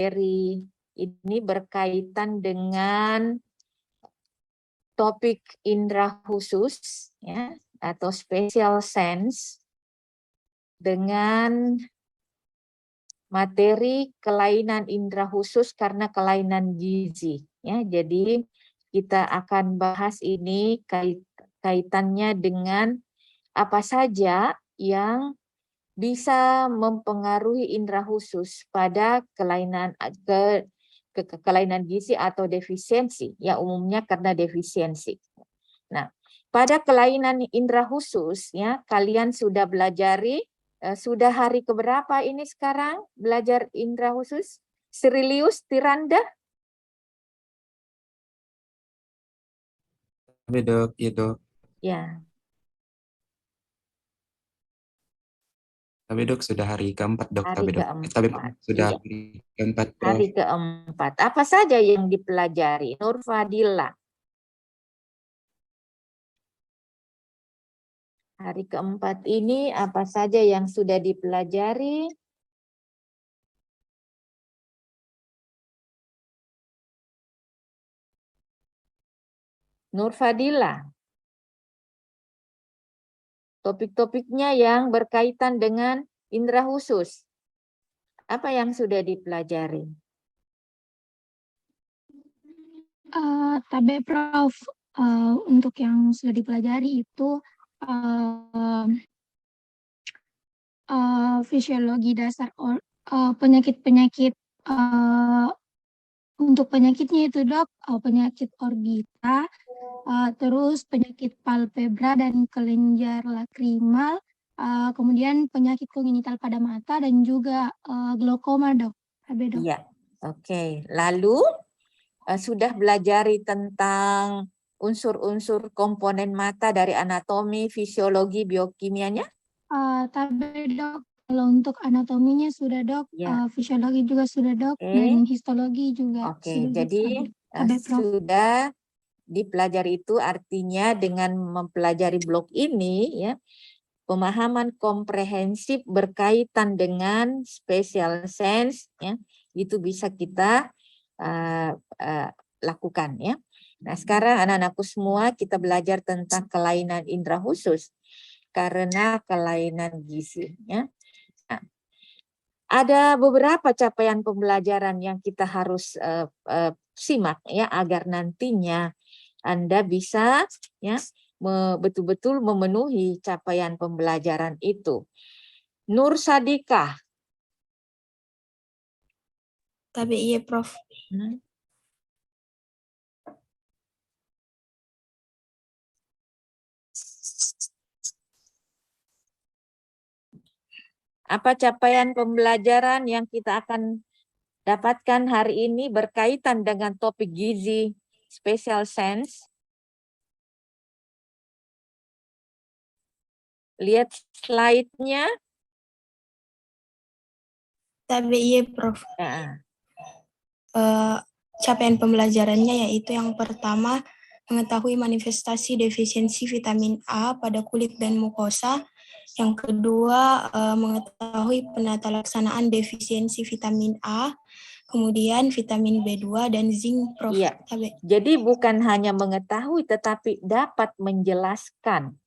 materi ini berkaitan dengan topik indera khusus ya atau special sense dengan materi kelainan indera khusus karena kelainan gizi ya. Jadi kita akan bahas ini kaitannya dengan apa saja yang bisa mempengaruhi indera khusus pada kelainan kelainan gizi atau defisiensi, ya umumnya karena defisiensi. Nah, pada kelainan indera khusus ya kalian sudah belajari sudah hari keberapa ini sekarang belajar indera khusus? Sirilius, Tiranda? Ya dok, ya dok. Ya. Tapi dok sudah hari keempat dok. Hari Tapi dok. Tapi keempat. sudah Iya. hari keempat Prof. Hari keempat. Apa saja yang dipelajari? Nur Fadila. Hari keempat ini apa saja yang sudah dipelajari? Nur Fadila. Topik-topiknya yang berkaitan dengan indera khusus. Apa yang sudah dipelajari? Tabe Prof, untuk yang sudah dipelajari itu fisiologi dasar penyakit-penyakit untuk penyakitnya itu dok, penyakit orbita, terus penyakit palpebra dan kelenjar lakrimal, kemudian penyakit kongenital pada mata dan juga glaukoma dok. Dok. Iya, oke. Lalu sudah belajar tentang unsur-unsur komponen mata dari anatomi, fisiologi, biokimianya? Tapi dok, kalau untuk anatominya sudah dok, Ya. fisiologi juga sudah dok, dan histologi juga sudah. Jadi sudah dipelajari itu artinya dengan mempelajari blok ini ya pemahaman komprehensif berkaitan dengan special sense ya itu bisa kita lakukan ya. Nah sekarang anak-anakku semua kita belajar tentang kelainan indera khusus karena kelainan gizi ya. Nah, ada beberapa capaian pembelajaran yang kita harus simak ya agar nantinya Anda bisa ya betul-betul memenuhi capaian pembelajaran itu. Nur Sadikah. Tapi iya Prof. Apa capaian pembelajaran yang kita akan dapatkan hari ini berkaitan dengan topik gizi special sense? Lihat slide-nya. Tapi iya Prof. Ya. Capaian pembelajarannya yaitu yang pertama mengetahui manifestasi defisiensi vitamin A pada kulit dan mukosa. Yang kedua, mengetahui penata laksanaan defisiensi vitamin A, kemudian vitamin B2 dan zinc, Prof. Iya. Jadi bukan hanya mengetahui, tetapi dapat menjelaskan.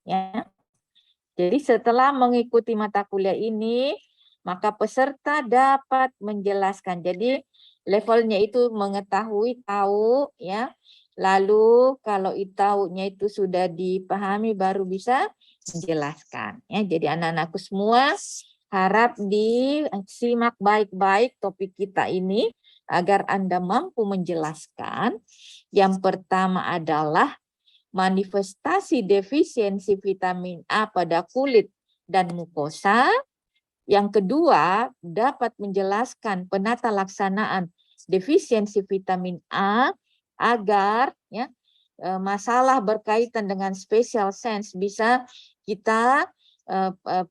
Ya. Jadi setelah mengikuti mata kuliah ini, maka peserta dapat menjelaskan. Jadi levelnya itu mengetahui, tahu, ya. Lalu kalau tahunya itu sudah dipahami, baru bisa menjelaskan. Ya, jadi anak-anakku semua harap disimak baik-baik topik kita ini agar Anda mampu menjelaskan. Yang pertama adalah manifestasi defisiensi vitamin A pada kulit dan mukosa. Yang kedua, dapat menjelaskan penata laksanaan defisiensi vitamin A agar ya masalah berkaitan dengan special sense bisa kita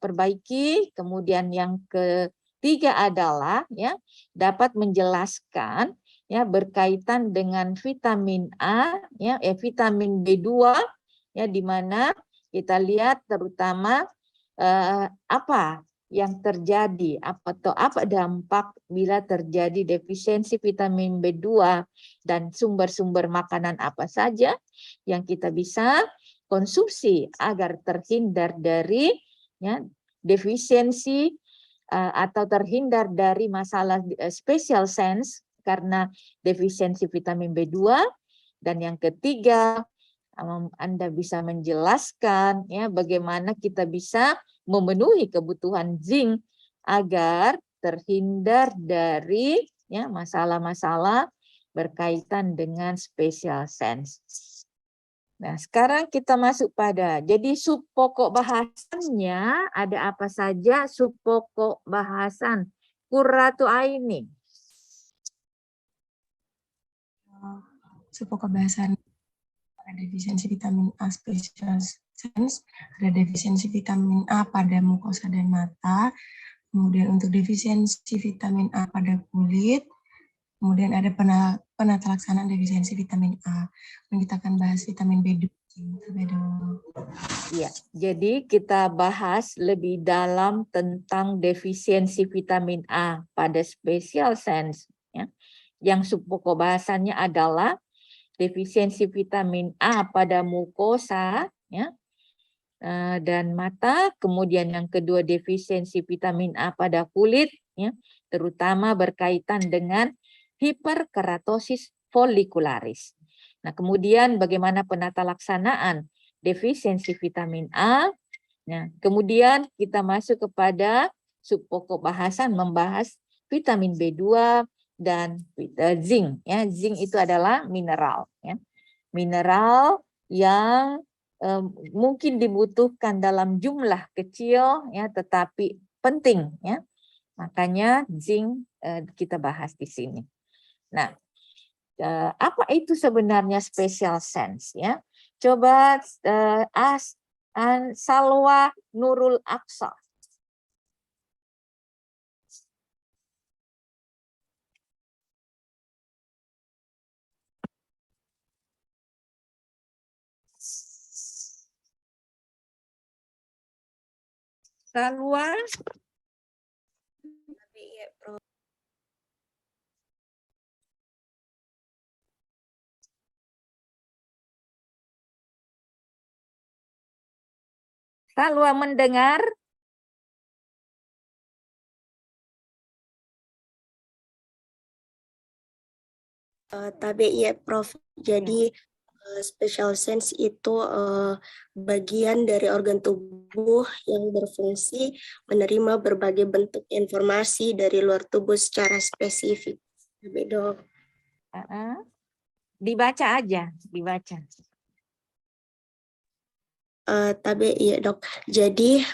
perbaiki. Kemudian yang ketiga adalah ya dapat menjelaskan ya berkaitan dengan vitamin A ya vitamin B2 ya di mana kita lihat terutama apa yang terjadi, apa dampak bila terjadi defisiensi vitamin B2 dan sumber-sumber makanan apa saja yang kita bisa konsumsi agar terhindar dari ya, defisiensi atau terhindar dari masalah special sense karena defisiensi vitamin B2. Dan yang ketiga, Anda bisa menjelaskan ya bagaimana kita bisa memenuhi kebutuhan zinc agar terhindar dari ya masalah-masalah berkaitan dengan special sense. Nah, sekarang kita masuk pada, jadi sub pokok bahasannya ada apa saja sub pokok bahasan Qurratu Aini. Sub pokok bahasan pada defisiensi vitamin A special sense, ada defisiensi vitamin A pada mukosa dan mata, kemudian untuk defisiensi vitamin A pada kulit, kemudian ada penata laksanaan defisiensi vitamin A. Dan kita akan bahas vitamin B2. Ya, jadi kita bahas lebih dalam tentang defisiensi vitamin A pada special sense. Ya. Yang subpokok bahasannya adalah defisiensi vitamin A pada mukosa ya, dan mata, kemudian yang kedua defisiensi vitamin A pada kulit, ya, terutama berkaitan dengan hiperkeratosis folikularis. Nah, kemudian bagaimana penata laksanaan defisiensi vitamin A. Nah, kemudian kita masuk kepada subpokok bahasan membahas vitamin B2 dan zinc. Ya, zinc itu adalah mineral. Ya. Mineral yang mungkin dibutuhkan dalam jumlah kecil, ya, tetapi penting. Ya. Makanya zinc kita bahas di sini. Nah, apa itu sebenarnya special sense? Ya, coba Salwa Nurul Aqsa. Salwa. Salwa mendengar? Tabe iya Prof. Jadi special sense itu bagian dari organ tubuh yang berfungsi menerima berbagai bentuk informasi dari luar tubuh secara spesifik. Tabe dok. Dibaca aja, dibaca. Tabe iya dok. Jadi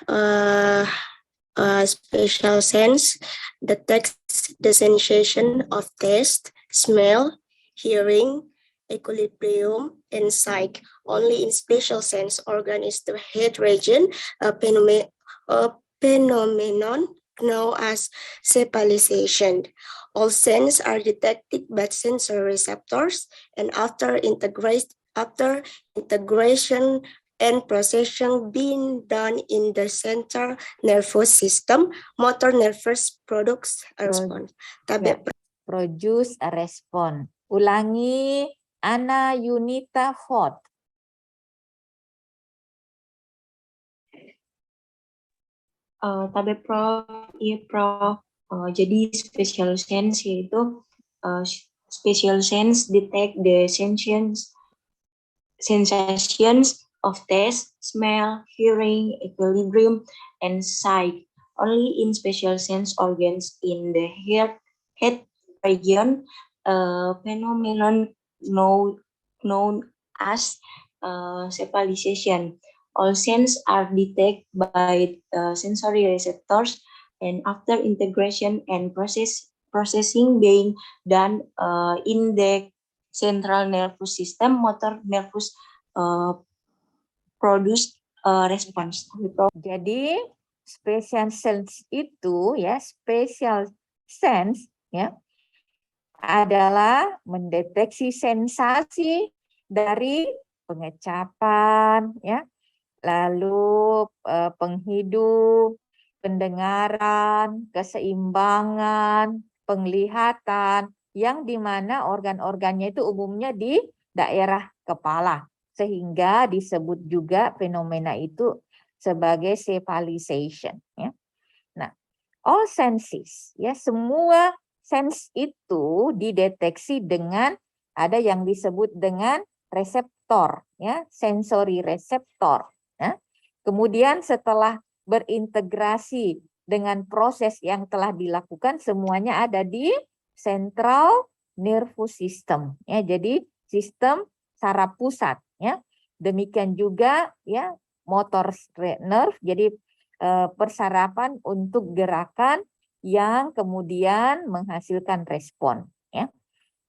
special sense detects the sensation of taste, smell, hearing, equilibrium, and sight. Only in special sense organ is the head region, a phenomenon known as cephalization. All sense are detected by sensory receptors, and after integration and processing being done in the central nervous system, motor nervous products a response. Produce a response. Ulangi, Ana Yunita Ford. Tabe Prof, iya Prof. Jadi special sense yaitu special sense detect the sensations of taste, smell, hearing, equilibrium, and sight. Only in special sense organs in the head region, phenomenon known as cephalization. All sense are detected by sensory receptors, and after integration and processing being done in the central nervous system, motor nervous produce response. Jadi special sense itu ya, special sense ya adalah mendeteksi sensasi dari pengecapan ya, lalu penghidup, pendengaran, keseimbangan, penglihatan, yang dimana organ-organnya itu umumnya di daerah kepala. Sehingga disebut juga fenomena itu sebagai cephalization. Ya. Nah, all senses, ya semua sense itu dideteksi dengan ada yang disebut dengan reseptor, ya sensory reseptor. Ya. Kemudian setelah berintegrasi dengan proses yang telah dilakukan, semuanya ada di central nervous system. Ya, jadi sistem saraf pusat. Ya, demikian juga ya motor nerve. Jadi persarapan untuk gerakan yang kemudian menghasilkan respon. Ya,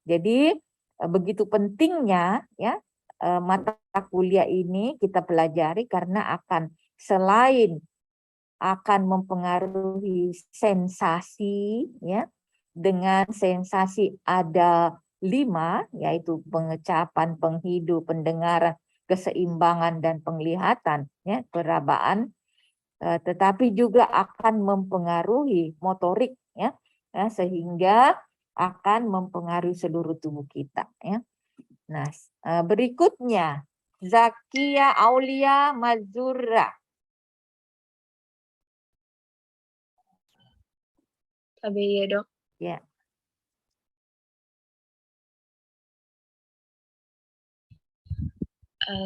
jadi begitu pentingnya ya mata kuliah ini kita pelajari karena akan selain akan mempengaruhi sensasi ya, dengan sensasi ada 5 yaitu pengecapan, penghidu, pendengaran, keseimbangan dan penglihatan ya, perabaan, tetapi juga akan mempengaruhi motorik ya, sehingga akan mempengaruhi seluruh tubuh kita ya. Nah, berikutnya Zakia Aulia Mazura. KBY, Dok. Ya.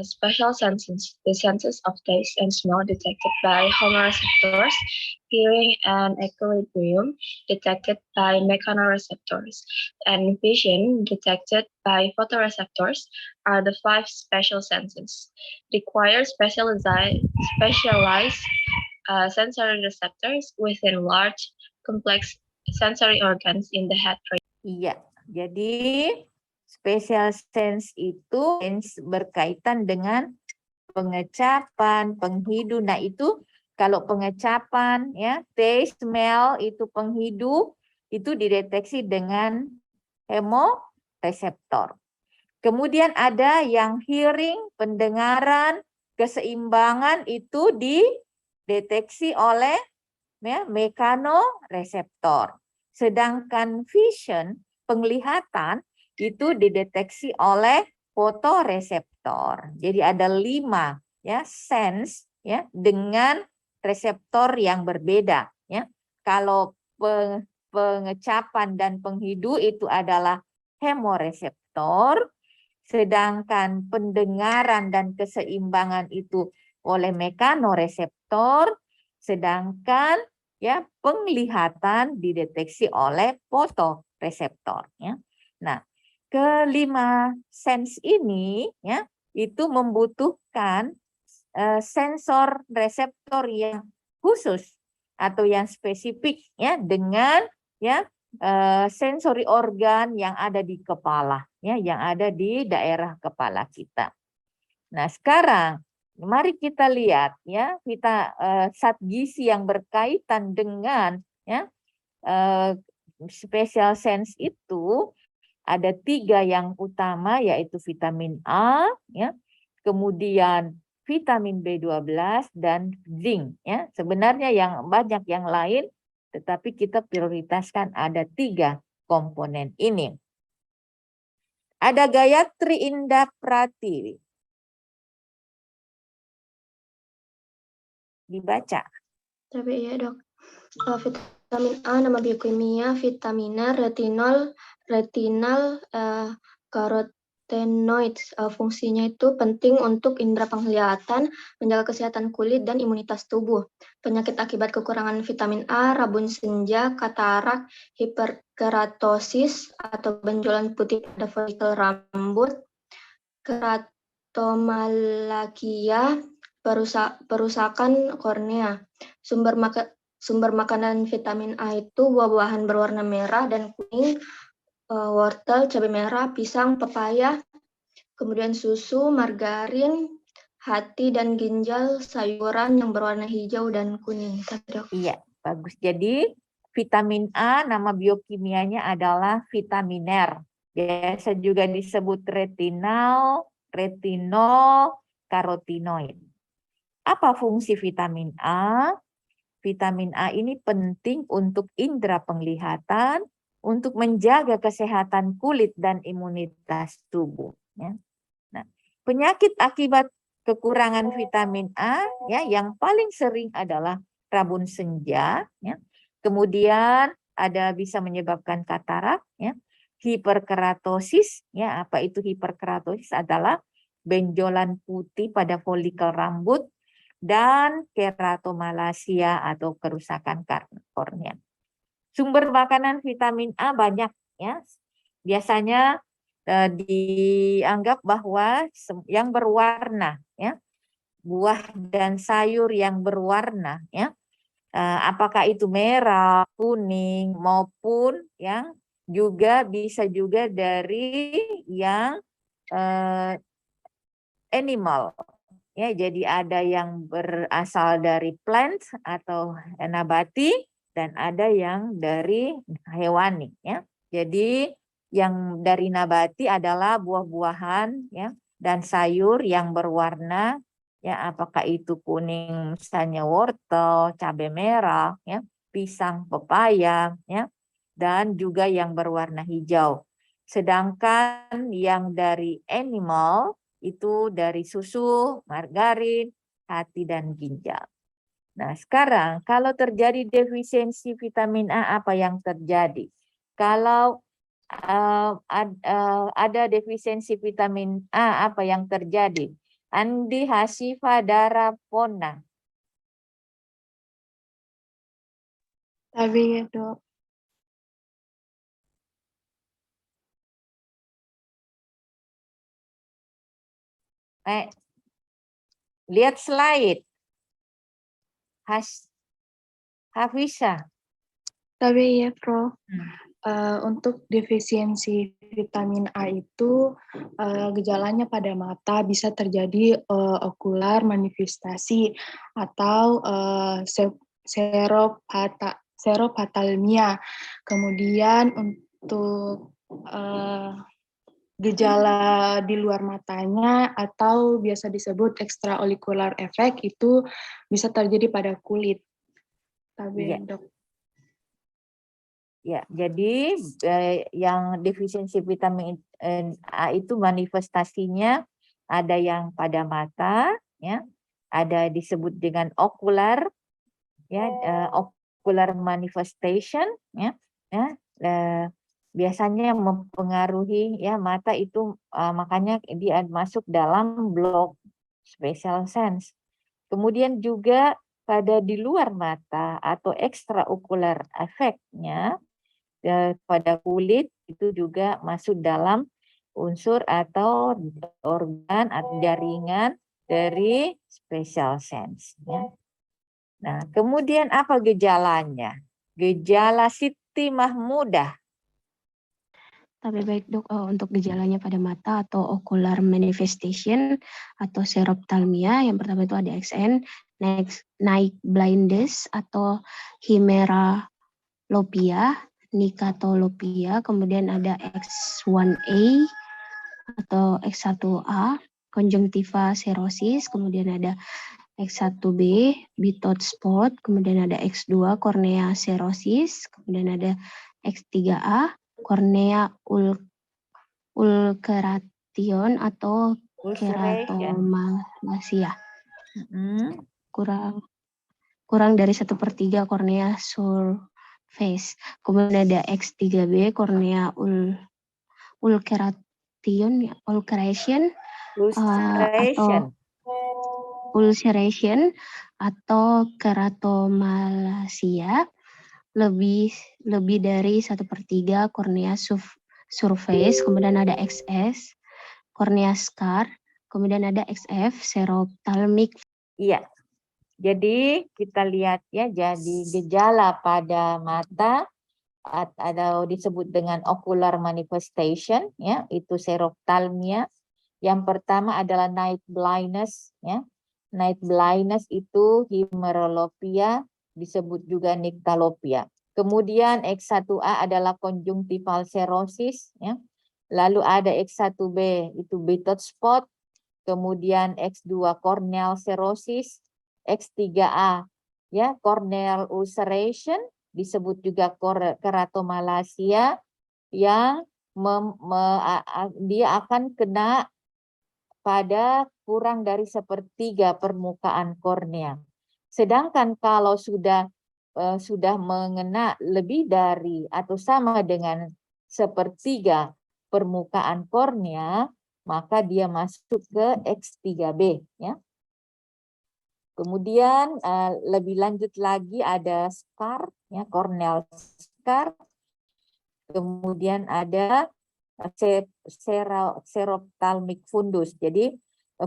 Special senses, the senses of taste and smell detected by homoreceptors, hearing and equilibrium detected by mechanoreceptors, and vision detected by photoreceptors are the 5 special senses. Require specialized sensory receptors within large, complex sensory organs in the head. Iya, jadi special sense itu berkaitan dengan pengecapan, penghidu. Nah itu kalau pengecapan ya, taste, smell itu penghidu itu dideteksi dengan hemoreseptor. Kemudian ada yang hearing, pendengaran, keseimbangan itu dideteksi oleh ya, mechanoreseptor. Sedangkan vision, penglihatan, itu dideteksi oleh fotoreseptor. Jadi ada 5 ya sense ya dengan reseptor yang berbeda ya. Kalau pengecapan dan penghidu itu adalah hemoreseptor, sedangkan pendengaran dan keseimbangan itu oleh mechanoreseptor, sedangkan ya penglihatan dideteksi oleh fotoreseptor ya. Nah, kelima sense ini ya itu membutuhkan sensor reseptor yang khusus atau yang spesifik ya dengan ya sensori organ yang ada di kepala ya, yang ada di daerah kepala kita. Nah, sekarang mari kita lihat ya, kita zat gizi yang berkaitan dengan ya special sense itu ada 3 yang utama yaitu vitamin A ya, kemudian vitamin B12 dan zinc ya. Sebenarnya yang banyak yang lain tetapi kita prioritaskan ada 3 komponen ini. Ada Gayatri Indah Pratiwi. Dibaca. Tapi ya dok, vitamin A nama biokimia, vitamina retinol, karotenoid. Fungsinya itu penting untuk indera penglihatan, menjaga kesehatan kulit dan imunitas tubuh. Penyakit akibat kekurangan vitamin A, rabun senja, katarak, hiperkeratosis atau benjolan putih pada folikel rambut, keratomalakia, perusakan kornea. Sumber makanan vitamin A itu buah-buahan berwarna merah dan kuning, wortel, cabai merah, pisang, pepaya, kemudian susu, margarin, hati dan ginjal, sayuran yang berwarna hijau dan kuning. Iya, bagus. Jadi vitamin A nama biokimianya adalah vitaminer. Biasa juga disebut retinol, karotinoid. Apa fungsi vitamin A? vitamin A ini penting untuk indera penglihatan, untuk menjaga kesehatan kulit dan imunitas tubuh. Ya. Nah, penyakit akibat kekurangan vitamin A ya yang paling sering adalah rabun senja, ya. Kemudian ada bisa menyebabkan katarak, ya. Hiperkeratosis, ya. Apa itu hiperkeratosis? Adalah benjolan putih pada folikel rambut dan keratomalacia atau kerusakan kornea. Sumber makanan vitamin A banyak, ya. Biasanya dianggap bahwa yang berwarna, ya, buah dan sayur yang berwarna, ya, apakah itu merah, kuning maupun yang juga bisa juga dari yang animal, ya. Jadi ada yang berasal dari plant atau nabati dan ada yang dari hewani, ya. Jadi yang dari nabati adalah buah-buahan, ya, dan sayur yang berwarna, ya, apakah itu kuning misalnya wortel, cabai merah, ya, pisang, pepaya, ya, dan juga yang berwarna hijau. Sedangkan yang dari animal itu dari susu, margarin, hati, dan ginjal. Nah, sekarang kalau terjadi defisiensi vitamin A, apa yang terjadi? Kalau ada defisiensi vitamin A, apa yang terjadi? Andi Hasifa Darapona. TB ya, Dok. Lihat slide. Hafisa. TB ya, Prof. Untuk defisiensi vitamin A itu gejalanya pada mata bisa terjadi okular manifestasi atau seropatalmia. Kemudian untuk gejala di luar matanya atau biasa disebut extraocular effect itu bisa terjadi pada kulit. Ya. Dok. Ya, jadi yang defisiensi vitamin A itu manifestasinya ada yang pada mata, ya, ada disebut dengan okular, ya, ocular manifestation, ya, biasanya mempengaruhi ya mata itu, makanya dia masuk dalam blok special sense. Kemudian juga pada di luar mata atau extraocular effect-nya pada kulit itu juga masuk dalam unsur atau organ atau jaringan dari special sense. Ya. Nah, kemudian apa gejalanya? Gejala Siti Mahmudah. Tapi baik Dok, untuk gejalanya pada mata atau ocular manifestation atau seroptalmia, yang pertama itu ada XN, night blindness atau himeralopia, nikatolopia, kemudian ada X1A atau X1A, konjungtiva serosis, kemudian ada X1B, bitot spot, kemudian ada X2, kornea serosis, kemudian ada X3A, kornea ulceration atau keratomalacia. Kurang dari 1/3 kornea surface. Kemudian ada X3B, kornea ulceration atau keratomalacia. Lebih dari 1/3 kornea surface, kemudian ada XS, kornea scar, kemudian ada XF, seroptalmic. Iya, jadi kita lihat ya, jadi gejala pada mata atau disebut dengan ocular manifestation, ya, itu seroptalmia. Yang pertama adalah night blindness, ya. Night blindness itu himeralopia, disebut juga niktalopia. Kemudian X1A adalah conjunctival serosis, ya. Lalu ada X1B itu bitot spot, kemudian X2 corneal serosis, X3A ya, corneal ulceration, disebut juga keratomalacia, yang dia akan kena pada kurang dari 1/3 permukaan kornea. Sedangkan kalau sudah mengena lebih dari atau sama dengan 1/3 permukaan kornea, maka dia masuk ke X3B, ya. Kemudian lebih lanjut lagi ada scar, ya, corneal scar. Kemudian ada serophthalmic fundus. Jadi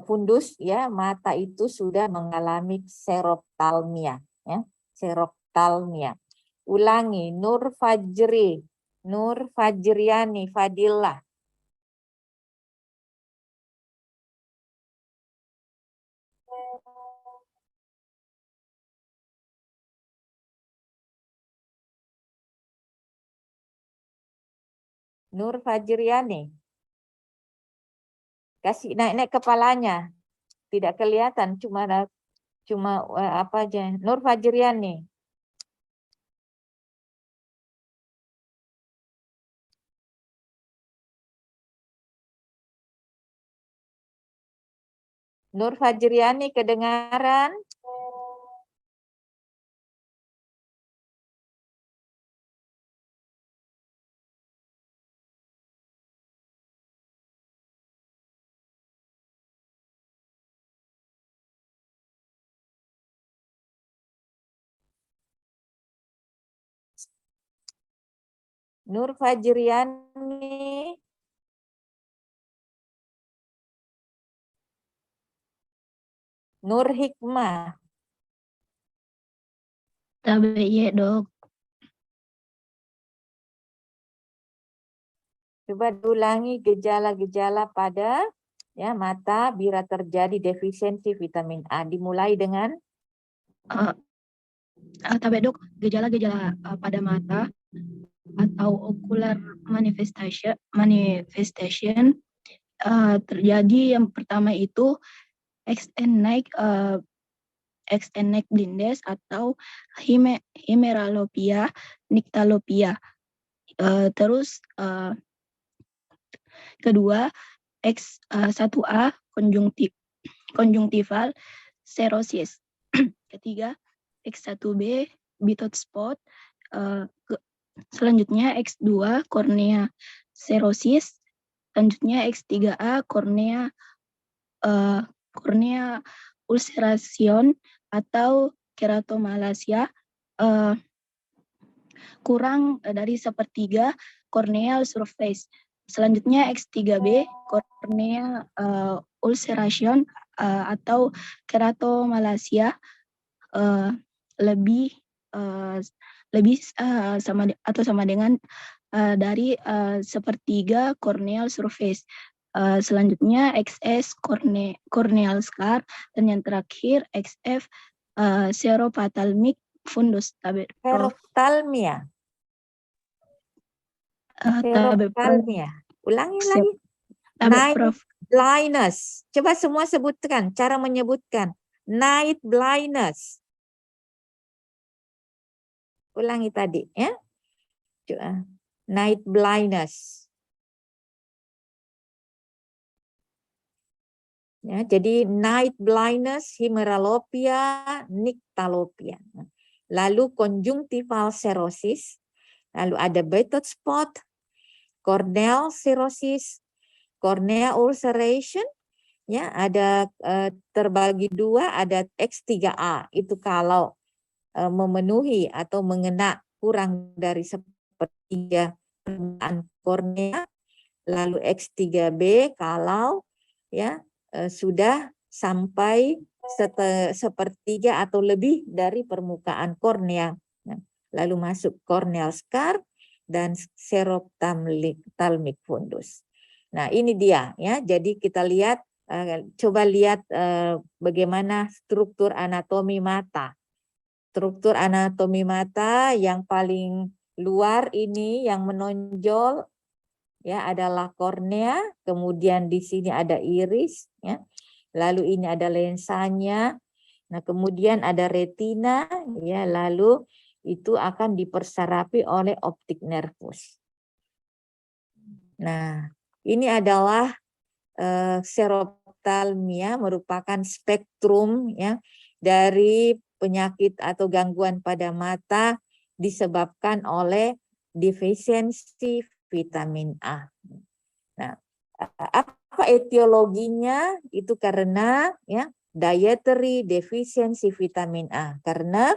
fundus, ya, mata itu sudah mengalami serophthalmia, ya, serophthalmia. Ulangi, Nur Fajriani, Fadillah. Nur Fajriani. Kasih naik-naik kepalanya. Tidak kelihatan, cuma apa aja. Nur Fajriani. Nur Fajriani kedengaran? Nur Fajriani. Nur Hikmah. TBY, Dok. Coba diulangi gejala-gejala pada, ya, mata bila terjadi defisiensi vitamin A. Dimulai dengan TBY, Dok, gejala-gejala pada mata atau ocular manifestation terjadi. Yang pertama itu XN neck blindness atau hemeralopia, nyctalopia. Terus kedua X1A konjungtival serosis. Ketiga X1B bitot spot. Selanjutnya X2 kornea serosis. Selanjutnya X3A kornea ulceration atau keratomalacia, kurang dari 1/3 corneal surface. Selanjutnya X3B cornea ulceration atau keratomalacia, lebih sama dengan dari 1/3 corneal surface. Selanjutnya XS corneal scar, dan yang terakhir XF serophthalmic fundus. Serophthalmia. Serophthalmia. Ulangi lagi. Night blindness. Coba semua sebutkan cara menyebutkan. Night blindness. Ulangi tadi, ya. Coba. Night blindness. Ya, jadi night blindness, hemeralopia, nyctalopia. Lalu conjunctival serosis, lalu ada bitot spot, corneal serosis, cornea ulceration, ya, ada terbagi dua, ada X3A, itu kalau memenuhi atau mengena kurang dari 1/3 permukaan kornea, lalu X3B kalau, ya, sudah sampai 1/3 atau lebih dari permukaan kornea. Lalu masuk corneal scar dan serophthalmic fundus. Nah, ini dia, ya. Jadi kita lihat, coba lihat bagaimana struktur anatomi mata. Struktur anatomi mata yang paling luar ini yang menonjol, ya, adalah kornea, kemudian di sini ada iris, ya. Lalu ini ada lensanya, Nah, kemudian ada retina, ya, lalu itu akan dipersarapi oleh optik nervus. Nah, ini adalah seroptalmia, merupakan spektrum ya dari penyakit atau gangguan pada mata disebabkan oleh defisiensi vitamin A. Nah, apa etiologinya? Itu karena ya dietary deficiency vitamin A. Karena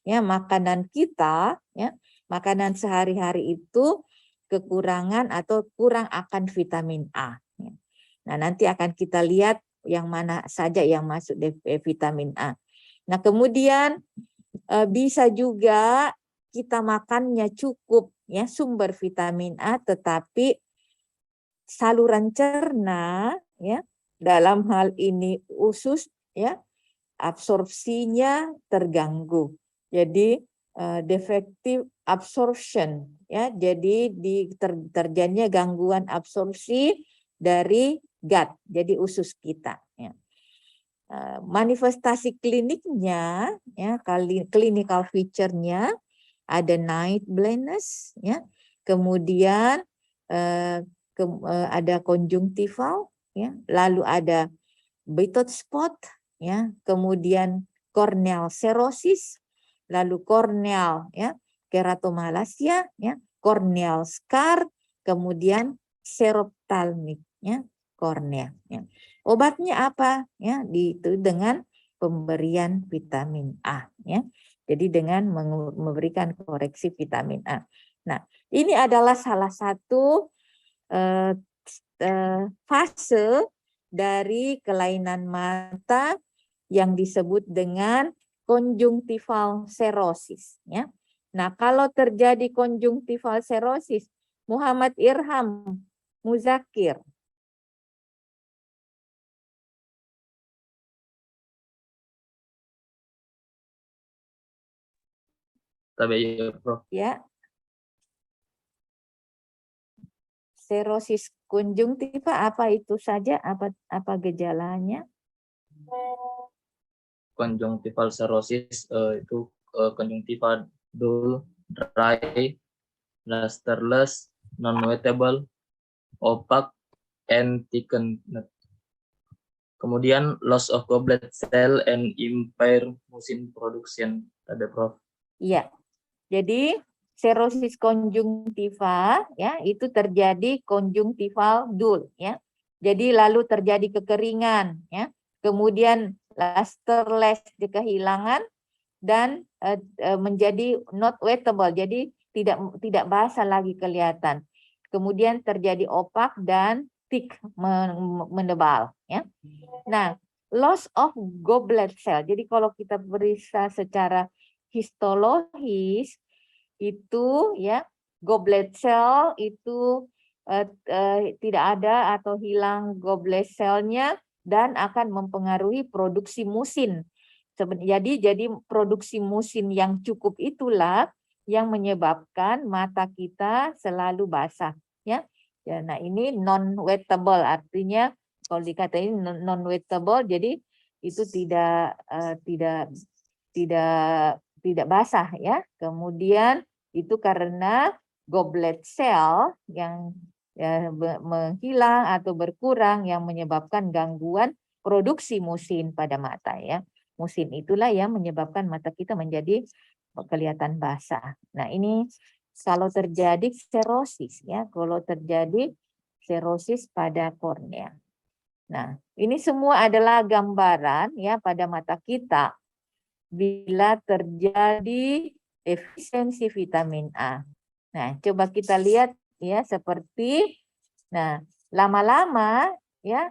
ya makanan kita ya, makanan sehari-hari itu kekurangan atau kurang akan vitamin A. Nah, nanti akan kita lihat yang mana saja yang masuk vitamin A. Nah, kemudian bisa juga kita makannya cukup ya sumber vitamin A, tetapi saluran cerna ya dalam hal ini usus ya absorpsinya terganggu. Jadi defective absorption ya. Jadi terjadinya gangguan absorpsi dari gut, jadi usus kita. Ya. Manifestasi kliniknya, ya, clinical feature-nya ada night blindness, ya, kemudian ada konjungtival, ya, lalu ada Bitot spot, ya, kemudian corneal cirrhosis, lalu corneal, ya, keratomalacia, ya, corneal scar, kemudian seroptalmik, ya, kornea. Ya. Obatnya apa? Ya, itu dengan pemberian vitamin A. Ya. Jadi dengan memberikan koreksi vitamin A. Nah, ini adalah salah satu fase dari kelainan mata yang disebut dengan konjungtival serosis. Ya. Nah, kalau terjadi konjungtival serosis, Muhammad Irham Muzakir. TBI, Prof. Ya. Serosis konjungtiva apa itu saja? Apa gejalanya? Konjungtival serosis itu konjungtiva dull, dry, lusterless, non-wettable, opaque, and thickened. Kemudian loss of goblet cell and impaired mucin production. Ada, Prof. Iya. Jadi serosis konjungtiva ya itu terjadi konjungtival dull ya. Jadi lalu terjadi kekeringan ya. Kemudian lusterless kehilangan dan menjadi not wettable. Jadi tidak basah lagi kelihatan. Kemudian terjadi opak dan thick menebal ya. Nah, loss of goblet cell. Jadi kalau kita periksa secara histologis itu ya goblet cell itu tidak ada atau hilang goblet cell-nya dan akan mempengaruhi produksi musin. Jadi produksi musin yang cukup itulah yang menyebabkan mata kita selalu basah ya. Ya, nah ini non-wettable artinya kalau dikatain non-wettable jadi itu tidak basah ya. Kemudian itu karena goblet cell yang ya, menghilang atau berkurang yang menyebabkan gangguan produksi musin pada mata ya. Musin itulah yang menyebabkan mata kita menjadi kelihatan basah. Nah, ini kalau terjadi serosis ya, kalau terjadi serosis pada kornea. Nah, ini semua adalah gambaran ya pada mata kita bila terjadi defisiensi vitamin A. Nah, coba kita lihat ya seperti nah, lama-lama ya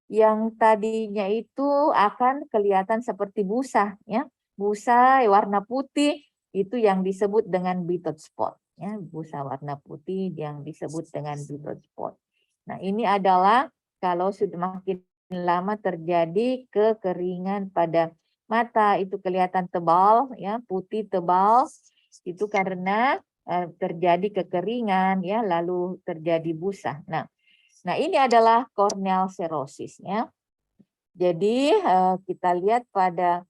yang tadinya itu akan kelihatan seperti busa ya. Busa warna putih itu yang disebut dengan bitot spot ya, busa warna putih yang disebut dengan bitot spot. Nah, ini adalah kalau sudah makin lama terjadi kekeringan pada mata itu kelihatan tebal ya, putih tebal itu karena terjadi kekeringan ya, lalu terjadi busa. Nah, ini adalah corneal cirrhosis ya. Jadi kita lihat pada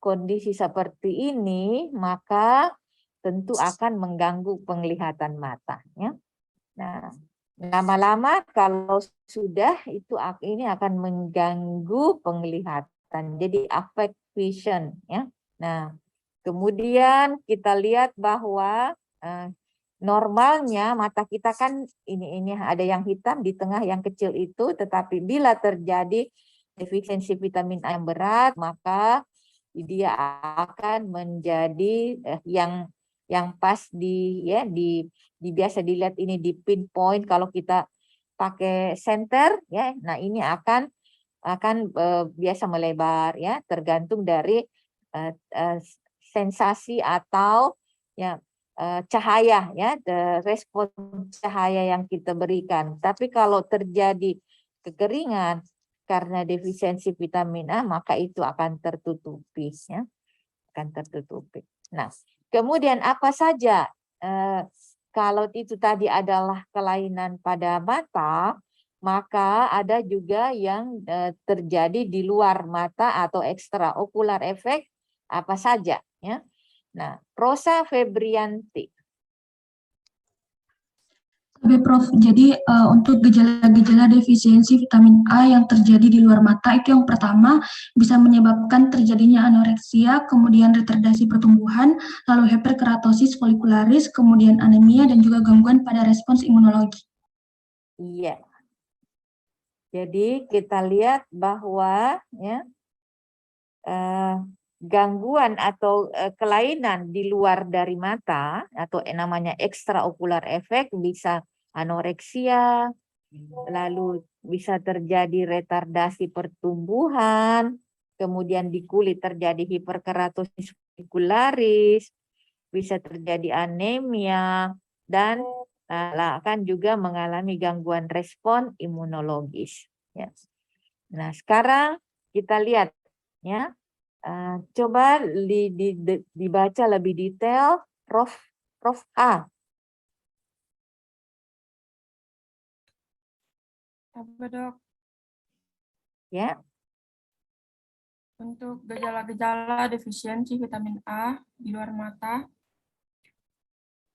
kondisi seperti ini, maka tentu akan mengganggu penglihatan mata. Ya. Nah, lama-lama kalau sudah itu ini akan mengganggu penglihatan. Jadi affect vision. Ya. Nah, kemudian kita lihat bahwa normalnya mata kita kan ini ada yang hitam di tengah yang kecil itu, tetapi bila terjadi defisiensi vitamin A yang berat, maka dia akan menjadi yang pas di biasa dilihat ini di pinpoint kalau kita pakai senter ya. Nah, ini akan biasa melebar ya, tergantung dari sensasi atau ya cahaya ya, respon cahaya yang kita berikan. Tapi kalau terjadi kekeringan karena defisiensi vitamin A, maka itu akan tertutupi ya, akan tertutupi. Nah, kemudian apa saja kalau itu tadi adalah kelainan pada mata, maka ada juga yang terjadi di luar mata atau extraocular effect apa saja ya. Nah, Rosa Febrianti. Oke, Prof. Jadi untuk gejala-gejala defisiensi vitamin A yang terjadi di luar mata itu yang pertama bisa menyebabkan terjadinya anoreksia, kemudian retardasi pertumbuhan, lalu hiperkeratosis folikularis, kemudian anemia dan juga gangguan pada respons imunologi. Iya. Jadi kita lihat bahwa ya gangguan atau kelainan di luar dari mata atau namanya extraocular effect bisa anoreksia, lalu bisa terjadi retardasi pertumbuhan, kemudian di kulit terjadi hiperkeratosis folikularis, bisa terjadi anemia, dan akan juga mengalami gangguan respon imunologis. Ya. Nah, sekarang kita lihat ya. Coba dibaca lebih detail, Prof A. Apa, Dok? Ya. Untuk gejala-gejala defisiensi vitamin A di luar mata,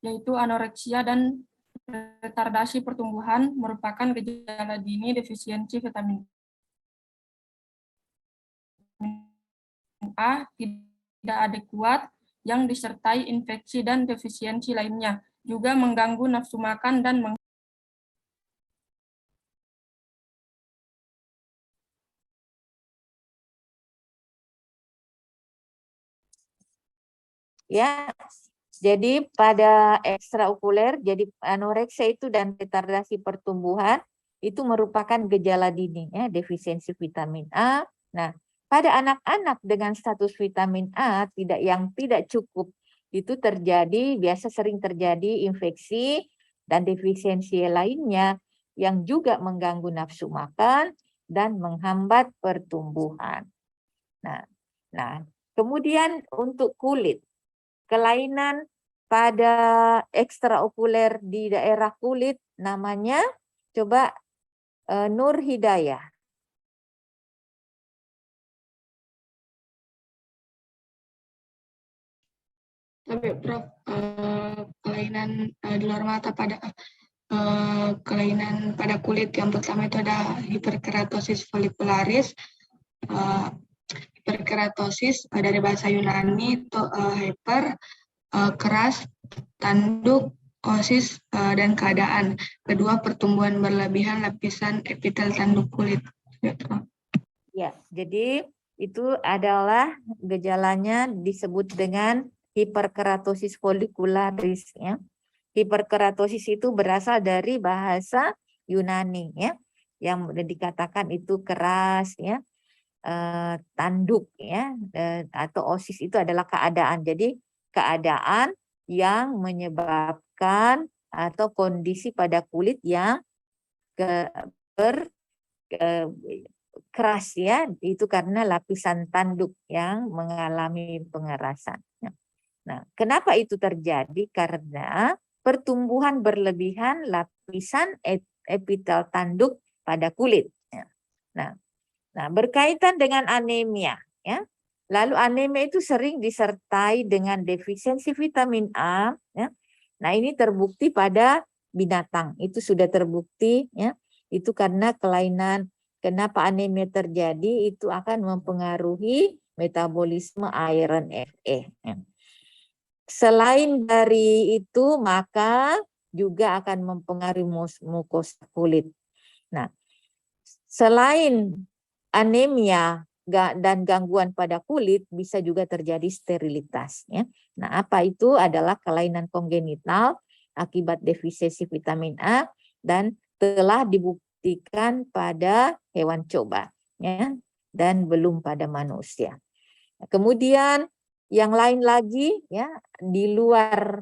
yaitu anoreksia dan retardasi pertumbuhan merupakan gejala dini defisiensi vitamin A tidak adekuat yang disertai infeksi dan defisiensi lainnya, juga mengganggu nafsu makan dan Ya, jadi pada ekstraokuler, jadi anoreksia itu dan retardasi pertumbuhan itu merupakan gejala dini ya, defisiensi vitamin A. Nah, pada anak-anak dengan status vitamin A yang tidak cukup itu biasa sering terjadi infeksi dan defisiensi lainnya yang juga mengganggu nafsu makan dan menghambat pertumbuhan. Nah, kemudian untuk kulit, kelainan pada ekstraokuler di daerah kulit namanya coba Nur Hidayah. Tapi Prof, kelainan di luar mata pada kelainan pada kulit yang pertama itu ada hiperkeratosis folikularis. Hiperkeratosis dari bahasa Yunani itu hyper, keras, tanduk, osis, dan keadaan. Kedua, pertumbuhan berlebihan lapisan epitel tanduk kulit. Ya, jadi itu adalah gejalanya disebut dengan hiperkeratosis folikularis ya. Hiperkeratosis itu berasal dari bahasa Yunani ya, yang dikatakan itu keras ya, tanduk ya, atau osis itu adalah keadaan. Jadi keadaan yang menyebabkan atau kondisi pada kulit yang keras ya, itu karena lapisan tanduk yang mengalami pengerasan. Nah, kenapa itu terjadi? Karena pertumbuhan berlebihan lapisan epitel tanduk pada kulit. Nah, berkaitan dengan anemia, ya. Lalu anemia itu sering disertai dengan defisiensi vitamin A. Ya. Nah ini terbukti pada binatang, itu sudah terbukti ya. Itu karena kelainan, kenapa anemia terjadi itu akan mempengaruhi metabolisme iron Fe. Ya. Selain dari itu maka juga akan mempengaruhi mukosa kulit. Nah, selain anemia dan gangguan pada kulit bisa juga terjadi sterilitas. Ya. Nah, apa itu adalah kelainan kongenital akibat defisiensi vitamin A dan telah dibuktikan pada hewan coba, ya, dan belum pada manusia. Nah, kemudian yang lain lagi, ya, di luar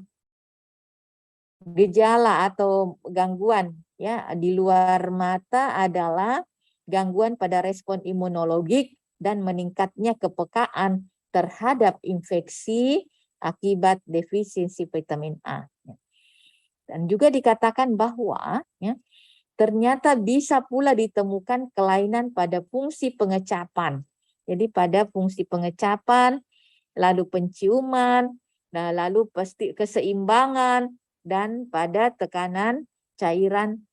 gejala atau gangguan, ya, di luar mata adalah gangguan pada respon imunologik dan meningkatnya kepekaan terhadap infeksi akibat defisiensi vitamin A. Dan juga dikatakan bahwa ya, ternyata bisa pula ditemukan kelainan pada fungsi pengecapan. Jadi pada fungsi pengecapan, lalu penciuman, nah, lalu pasti keseimbangan, dan pada tekanan cairan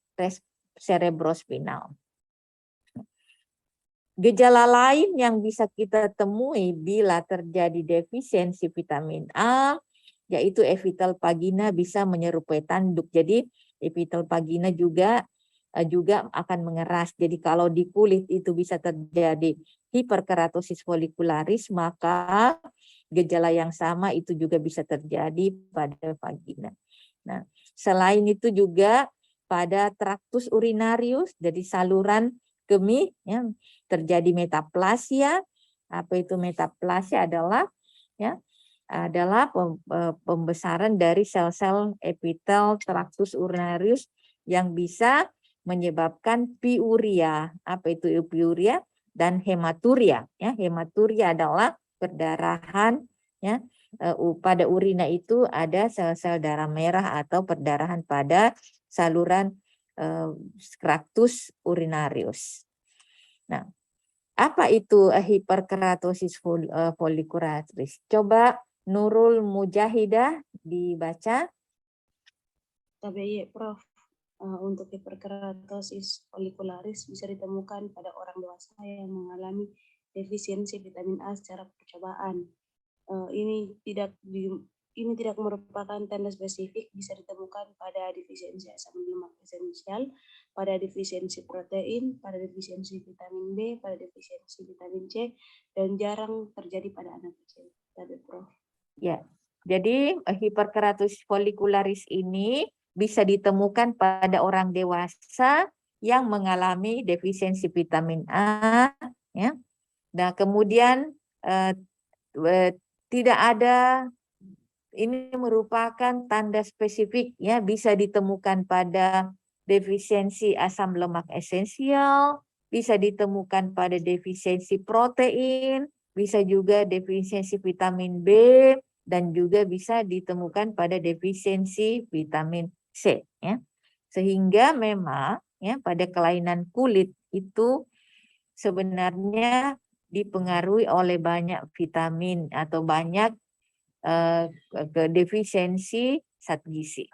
cerebrospinal. Gejala lain yang bisa kita temui bila terjadi defisiensi vitamin A, yaitu epitel vagina bisa menyerupai tanduk. Jadi epitel vagina juga akan mengeras. Jadi kalau di kulit itu bisa terjadi hiperkeratosis folikularis, maka gejala yang sama itu juga bisa terjadi pada vagina. Nah, selain itu juga pada traktus urinarius, jadi saluran kemih, ya, terjadi metaplasia. Apa itu metaplasia? Adalah pembesaran dari sel-sel epitel traktus urinarius yang bisa menyebabkan piuria. Apa itu piuria? Dan hematuria. Ya, hematuria adalah perdarahan. Ya, pada urina itu ada sel-sel darah merah atau perdarahan pada saluran traktus urinarius. Nah, apa itu hiperkeratosis folikularis? Coba Nurul Mujahidah dibaca. TBY, Prof. Untuk hiperkeratosis folikularis bisa ditemukan pada orang dewasa yang mengalami defisiensi vitamin A secara percobaan. Ini tidak merupakan tanda spesifik, bisa ditemukan pada defisiensi asam lemak esensial, pada defisiensi protein, pada defisiensi vitamin B, pada defisiensi vitamin C, dan jarang terjadi pada anak kecil. Tapi Prof. Ya, jadi hiperkeratosis folikularis ini bisa ditemukan pada orang dewasa yang mengalami defisiensi vitamin A. Ya. Nah, kemudian tidak ada, ini merupakan tanda spesifik, ya, bisa ditemukan pada defisiensi asam lemak esensial, bisa ditemukan pada defisiensi protein, bisa juga defisiensi vitamin B, dan juga bisa ditemukan pada defisiensi vitamin C. Ya. Sehingga memang ya, pada kelainan kulit itu sebenarnya dipengaruhi oleh banyak vitamin atau banyak defisiensi zat gizi.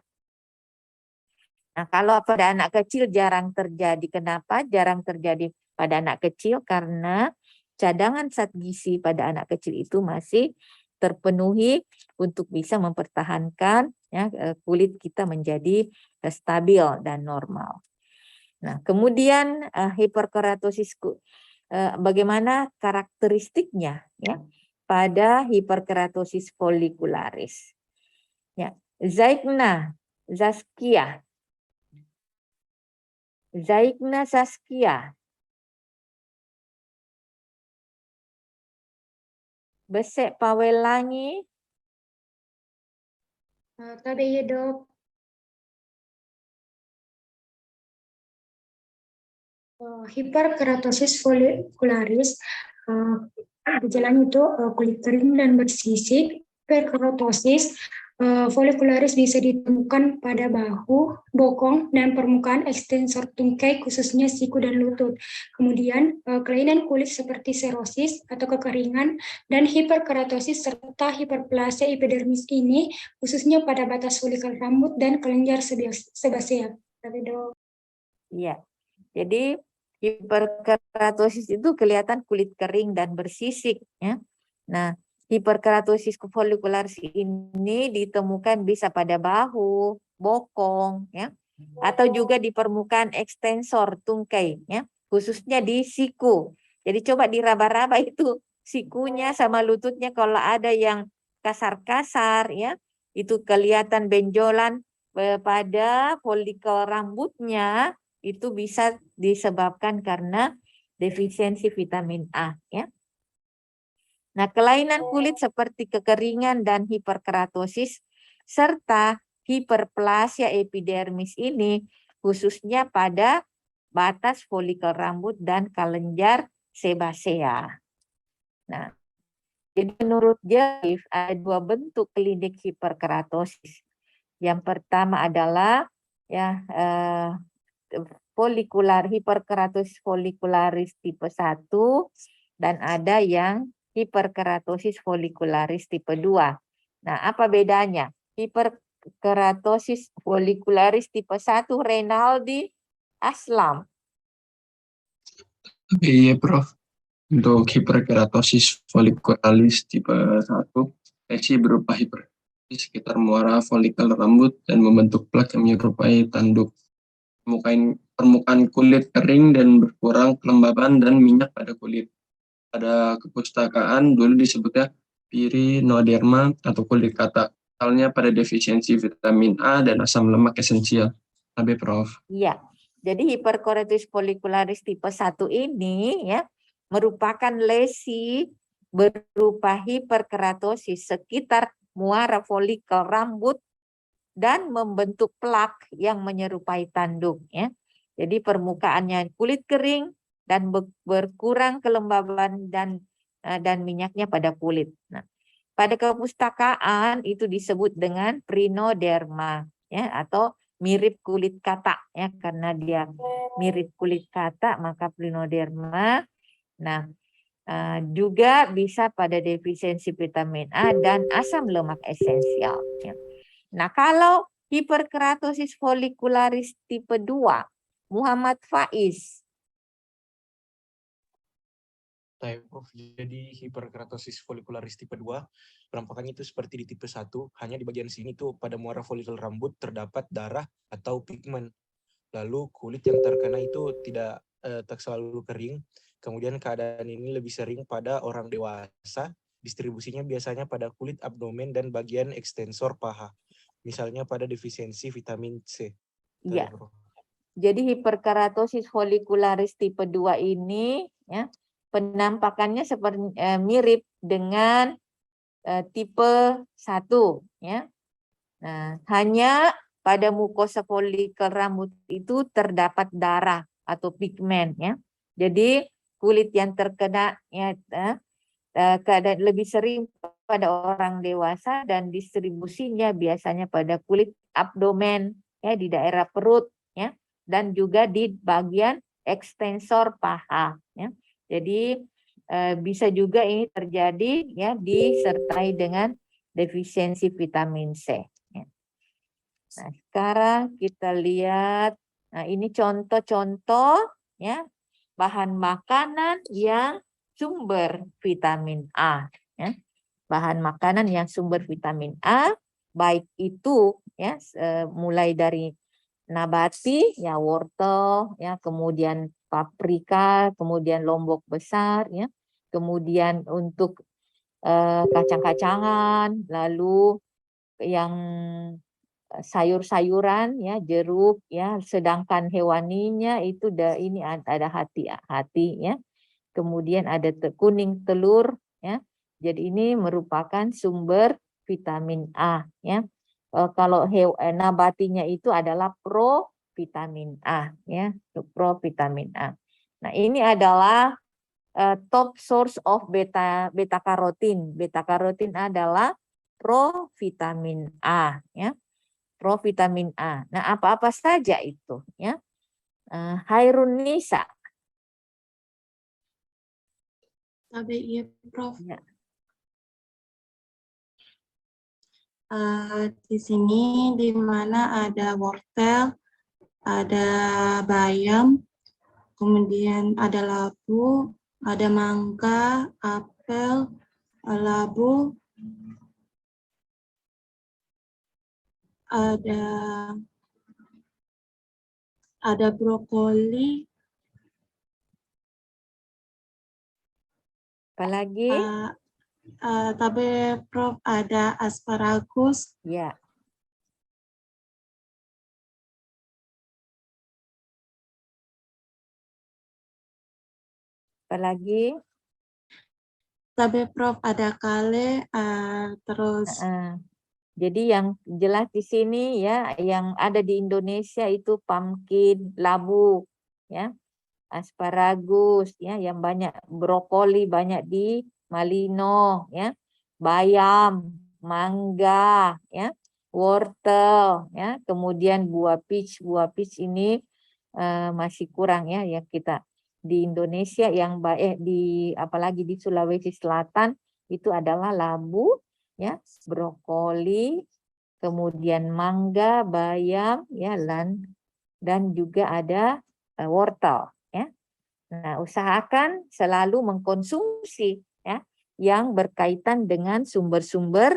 Nah, kalau pada anak kecil jarang terjadi. Kenapa jarang terjadi pada anak kecil? Karena cadangan zat gizi pada anak kecil itu masih terpenuhi untuk bisa mempertahankan ya, kulit kita menjadi stabil dan normal. Nah, kemudian hiperkeratosis, bagaimana karakteristiknya ya pada hiperkeratosis folikularis? Ya, Zaikna Saskia. Besek Pawelangi. TBY, Dok. Hiperkeratosis folikularis, gejalanya itu kulit kering dan bersisik. Hiperkeratosis Folicularis bisa ditemukan pada bahu, bokong, dan permukaan ekstensor tungkai khususnya siku dan lutut. Kemudian kelainan kulit seperti serosis atau kekeringan dan hiperkeratosis serta hiperplasia epidermis ini khususnya pada batas folikel rambut dan kelenjar sebasea. Iya. Jadi hiperkeratosis itu kelihatan kulit kering dan bersisik ya. Nah, hiperkeratosis folicularis ini ditemukan bisa pada bahu, bokong, ya, atau juga di permukaan ekstensor tungkai, ya, khususnya di siku. Jadi coba diraba-raba itu sikunya sama lututnya kalau ada yang kasar-kasar, ya, itu kelihatan benjolan pada folikel rambutnya, itu bisa disebabkan karena defisiensi vitamin A, ya. Nah, kelainan kulit seperti kekeringan dan hiperkeratosis serta hiperplasia epidermis ini khususnya pada batas folikel rambut dan kelenjar sebasea. Nah, jadi menurut Jeffrey ada dua bentuk klinik hiperkeratosis. Yang pertama adalah ya hiperkeratosis folicularis tipe 1 dan ada yang hiperkeratosis folicularis tipe 2. Nah, apa bedanya? Hiperkeratosis folicularis tipe 1, Renaldi Aslam. Iya, Prof. Untuk hiperkeratosis folicularis tipe 1, lesi berupa hiperkeratosis sekitar muara folikel rambut dan membentuk plak yang menyerupai tanduk. Permukaan kulit kering dan berkurang kelembaban dan minyak pada kulit. Pada kepustakaan dulu disebutnya pirinoderma atau kulit kata. Misalnya pada defisiensi vitamin A dan asam lemak esensial. Tapi Prof. Iya. Jadi hiperkeratosis folicularis tipe 1 ini ya merupakan lesi berupa hiperkeratosis sekitar muara folikel rambut dan membentuk plak yang menyerupai tanduk ya. Jadi permukaannya kulit kering dan berkurang kelembaban dan minyaknya pada kulit. Nah, pada kepustakaan itu disebut dengan prinoderma ya atau mirip kulit katak ya, karena dia mirip kulit katak maka prinoderma. Nah, juga bisa pada defisiensi vitamin A dan asam lemak esensial ya. Nah, kalau hiperkeratosis folicularis tipe 2, Muhammad Faiz. Prof. Jadi hiperkeratosis folicularis tipe 2 penampakannya itu seperti di tipe 1, hanya di bagian sini tuh pada muara folikel rambut terdapat darah atau pigmen. Lalu kulit yang terkena itu tidak selalu kering. Kemudian keadaan ini lebih sering pada orang dewasa. Distribusinya biasanya pada kulit abdomen dan bagian ekstensor paha. Misalnya pada defisiensi vitamin C. Iya. Jadi hiperkeratosis folicularis tipe 2 ini ya penampakannya seperti mirip dengan tipe 1 ya. Nah, hanya pada mukosa folikel rambut itu terdapat darah atau pigmen ya. Jadi kulit yang terkena ya keadaan lebih sering pada orang dewasa dan distribusinya biasanya pada kulit abdomen ya di daerah perut ya dan juga di bagian ekstensor paha ya. Jadi bisa juga ini terjadi ya disertai dengan defisiensi vitamin C. Ya. Nah, sekarang kita lihat, nah ini contoh-contoh ya bahan makanan yang sumber vitamin A. Ya. Bahan makanan yang sumber vitamin A, baik itu ya mulai dari nabati ya wortel ya kemudian paprika kemudian lombok besar ya kemudian untuk kacang-kacangan lalu yang sayur-sayuran ya jeruk ya sedangkan hewaninya itu ini ada hati ya kemudian ada kuning telur ya jadi ini merupakan sumber vitamin A ya. Kalau nabatinya itu adalah provitamin A ya, provitamin A. Nah, ini adalah top source of beta karotin. Beta karotin adalah provitamin A, ya. Provitamin A. Nah, apa-apa saja itu, ya. Hairun Nisa. Iya, Prof. Ya. Di sini di mana ada wortel, ada bayam, kemudian ada labu, ada mangga, apel, labu, ada brokoli, apalagi? Tapi Prof ada asparagus. Ya. Apalagi? Tapi Prof ada kale, terus. Jadi yang jelas di sini ya, yang ada di Indonesia itu pumpkin, labu, ya, asparagus, ya, yang banyak, brokoli banyak di Malino, ya, bayam, mangga, ya, wortel, ya, kemudian buah peach ini masih kurang ya, yang kita di Indonesia yang di apalagi di Sulawesi Selatan itu adalah labu, ya, brokoli, kemudian mangga, bayam, ya, dan juga ada wortel, ya. Nah, usahakan selalu mengkonsumsi, ya, yang berkaitan dengan sumber-sumber,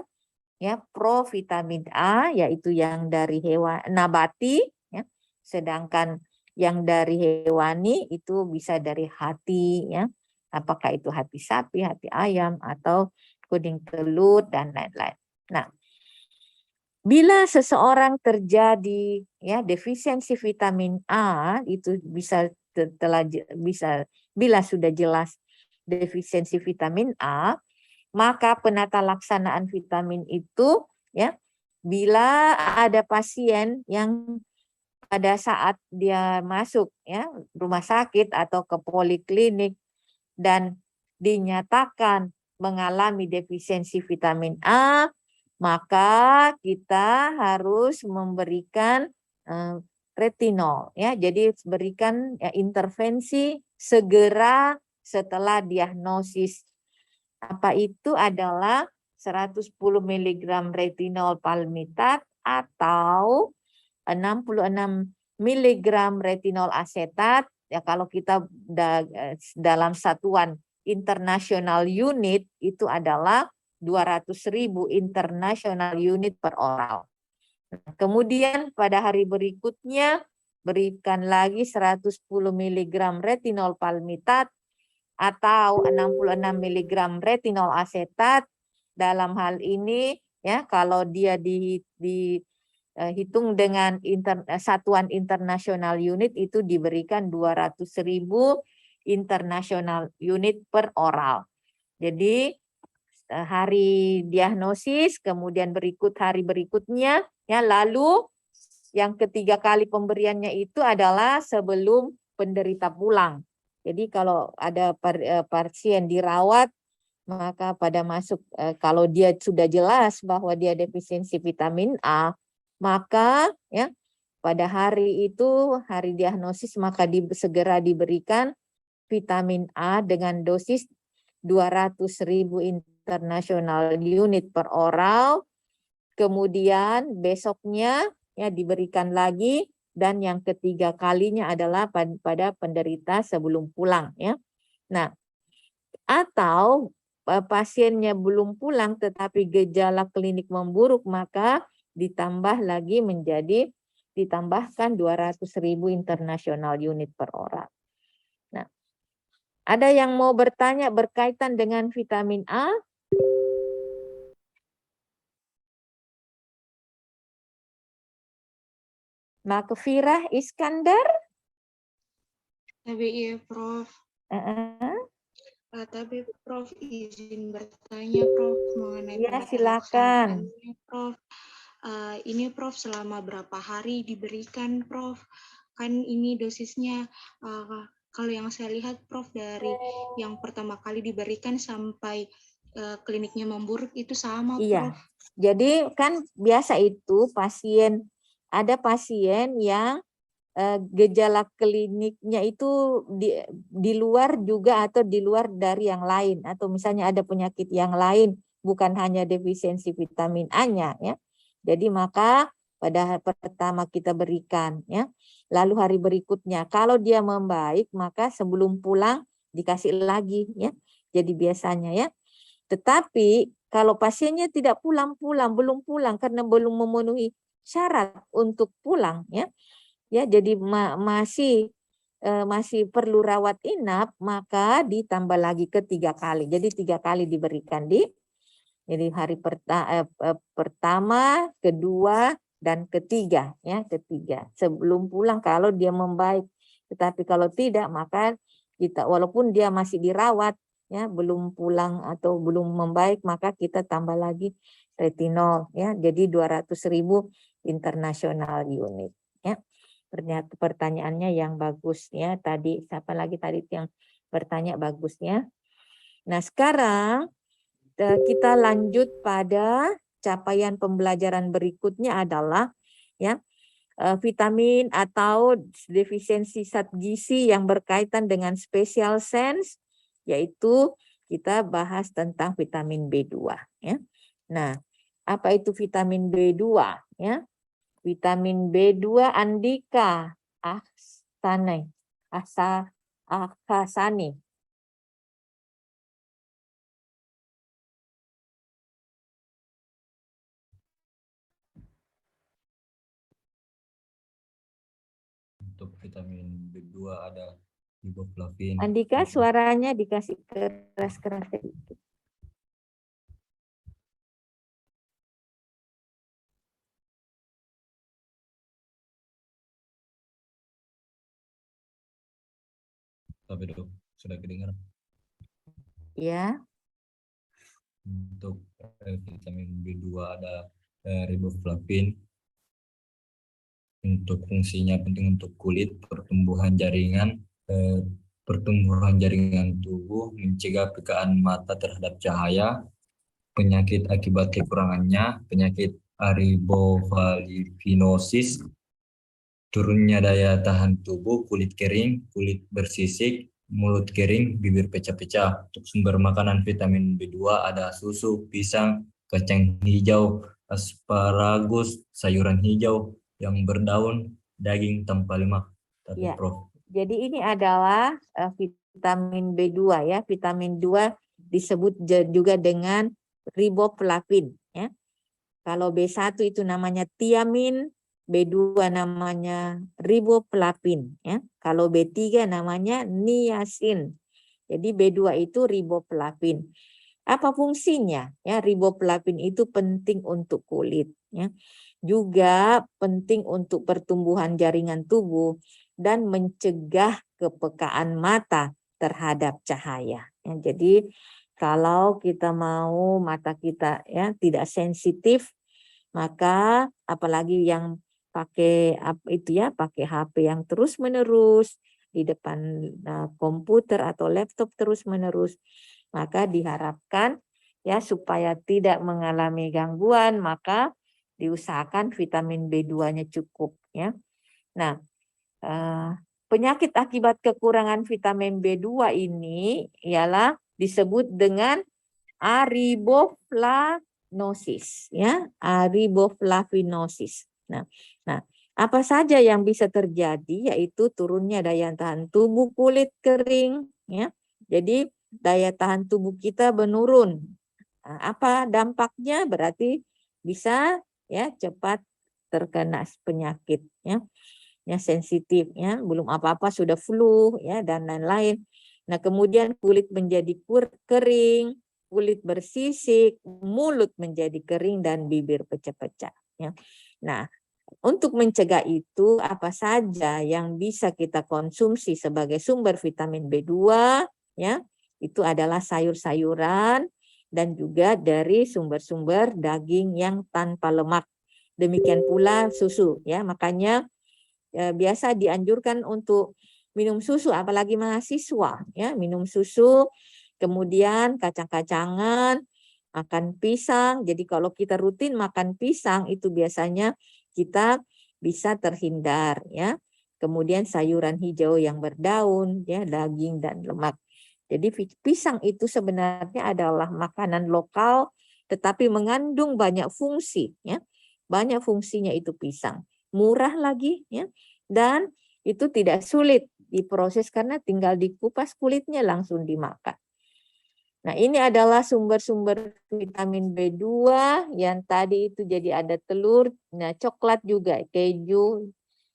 ya, provitamin A, yaitu yang dari hewan nabati, ya, sedangkan yang dari hewani itu bisa dari hati, ya, apakah itu hati sapi, hati ayam, atau kuning telur, dan lain-lain. Nah, bila seseorang terjadi, ya, defisiensi vitamin A, itu bila sudah jelas defisiensi vitamin A, maka penata laksanaan vitamin itu, ya, bila ada pasien yang pada saat dia masuk, ya, rumah sakit atau ke poliklinik dan dinyatakan mengalami defisiensi vitamin A, maka kita harus memberikan retinol, ya. Jadi berikan, ya, intervensi segera setelah diagnosis. Apa itu adalah 110 mg retinol palmitat atau 66 mg retinol asetat, ya, kalau kita dalam satuan international unit itu adalah 200.000 international unit per oral. Kemudian pada hari berikutnya berikan lagi 110 mg retinol palmitat atau 66 mg retinol asetat. Dalam hal ini, ya, kalau dia dihitung dengan satuan internasional unit itu diberikan 200.000 internasional unit per oral. Jadi hari diagnosis, kemudian hari berikutnya, ya, lalu yang ketiga kali pemberiannya itu adalah sebelum penderita pulang. Jadi kalau ada pasien dirawat, maka pada kalau dia sudah jelas bahwa dia defisiensi vitamin A, maka, ya, pada hari itu, hari diagnosis, maka segera diberikan vitamin A dengan dosis 200.000 international unit per oral. Kemudian besoknya, ya, diberikan lagi, dan yang ketiga kalinya adalah pada penderita sebelum pulang, ya. Nah, atau pasiennya belum pulang tetapi gejala klinik memburuk, maka ditambahkan 200.000 international unit per oral. Nah, ada yang mau bertanya berkaitan dengan vitamin A? Makfirah Iskandar? Tapi iya, Prof. Tapi Prof izin bertanya, Prof, mengenai ya, silakan. Prof. Ini Prof selama berapa hari diberikan, Prof? Kan ini dosisnya kalau yang saya lihat, Prof, dari yang pertama kali diberikan sampai kliniknya memburuk itu sama, Iya. Prof. Jadi kan biasa itu ada pasien yang gejala kliniknya itu di luar juga atau di luar dari yang lain, atau misalnya ada penyakit yang lain bukan hanya defisiensi vitamin A-nya ya. Jadi maka pada hari pertama kita berikan ya. Lalu hari berikutnya kalau dia membaik maka sebelum pulang dikasih lagi ya. Jadi biasanya ya. Tetapi kalau pasiennya tidak belum pulang karena belum memenuhi syarat untuk pulang ya. Ya, jadi masih perlu rawat inap, maka ditambah lagi ke 3 kali. Jadi 3 kali diberikan jadi hari pertama, kedua, dan ketiga ya, ketiga. Sebelum pulang kalau dia membaik. Tetapi kalau tidak maka kita walaupun dia masih dirawat ya, belum pulang atau belum membaik, maka kita tambah lagi retinol ya. Jadi 200.000 international unit ya. Pertanyaannya yang bagus ya tadi, siapa lagi tadi yang bertanya bagusnya. Nah sekarang kita lanjut pada capaian pembelajaran berikutnya adalah ya vitamin atau defisiensi zat gizi yang berkaitan dengan special sense, yaitu kita bahas tentang vitamin B2 ya. Nah apa itu vitamin B2 ya? Vitamin B2 Andika Akasani. Untuk vitamin B2 ada riboflavin. Andika suaranya dikasih keras-keras sedikit. Tapi dok, sudah kedengar? Ya. Untuk vitamin B2 ada riboflavin. Untuk fungsinya penting untuk kulit, pertumbuhan jaringan tubuh, mencegah pekaan mata terhadap cahaya, penyakit akibat kekurangannya, penyakit arbovalivinosis, turunnya daya tahan tubuh, kulit kering, kulit bersisik, mulut kering, bibir pecah-pecah. Untuk sumber makanan vitamin B2 ada susu, pisang, kacang hijau, asparagus, sayuran hijau yang berdaun, daging tanpa lemak. Ya. Jadi ini adalah vitamin B2 ya. Vitamin 2 disebut juga dengan riboflavin ya. Kalau B1 itu namanya tiamin, B2 namanya riboflavin ya. Kalau B3 namanya niacin. Jadi B2 itu riboflavin. Apa fungsinya? Ya, riboflavin itu penting untuk kulit ya. Juga penting untuk pertumbuhan jaringan tubuh dan mencegah kepekaan mata terhadap cahaya. Ya, jadi kalau kita mau mata kita ya tidak sensitif, maka apalagi yang pakai pakai HP yang terus-menerus di depan komputer atau laptop terus-menerus, maka diharapkan ya supaya tidak mengalami gangguan, maka diusahakan vitamin B2-nya cukup ya. Nah, penyakit akibat kekurangan vitamin B2 ini ialah disebut dengan ariboflavinosis ya, ariboflavinosis. Nah, apa saja yang bisa terjadi yaitu turunnya daya tahan tubuh, kulit kering ya. Jadi daya tahan tubuh kita menurun. Nah, apa dampaknya? Berarti bisa ya cepat terkena penyakit ya. Ya sensitif ya, belum apa-apa sudah flu ya dan lain-lain. Nah, kemudian kulit menjadi kering, kulit bersisik, mulut menjadi kering dan bibir pecah-pecah ya. Nah, untuk mencegah itu apa saja yang bisa kita konsumsi sebagai sumber vitamin B2 ya? Itu adalah sayur-sayuran dan juga dari sumber-sumber daging yang tanpa lemak. Demikian pula susu ya. Makanya biasa dianjurkan untuk minum susu apalagi mahasiswa ya, minum susu Kemudian kacang-kacangan, makan pisang. Jadi kalau kita rutin makan pisang itu biasanya kita bisa terhindar ya. Kemudian sayuran hijau yang berdaun ya, daging dan lemak. Jadi pisang itu sebenarnya adalah makanan lokal tetapi mengandung banyak fungsi ya. Banyak fungsinya itu pisang. Murah lagi ya. Dan itu tidak sulit diproses karena tinggal dikupas kulitnya langsung dimakan. Nah, ini adalah sumber-sumber vitamin B2 yang tadi itu jadi ada telur, nah coklat juga, keju,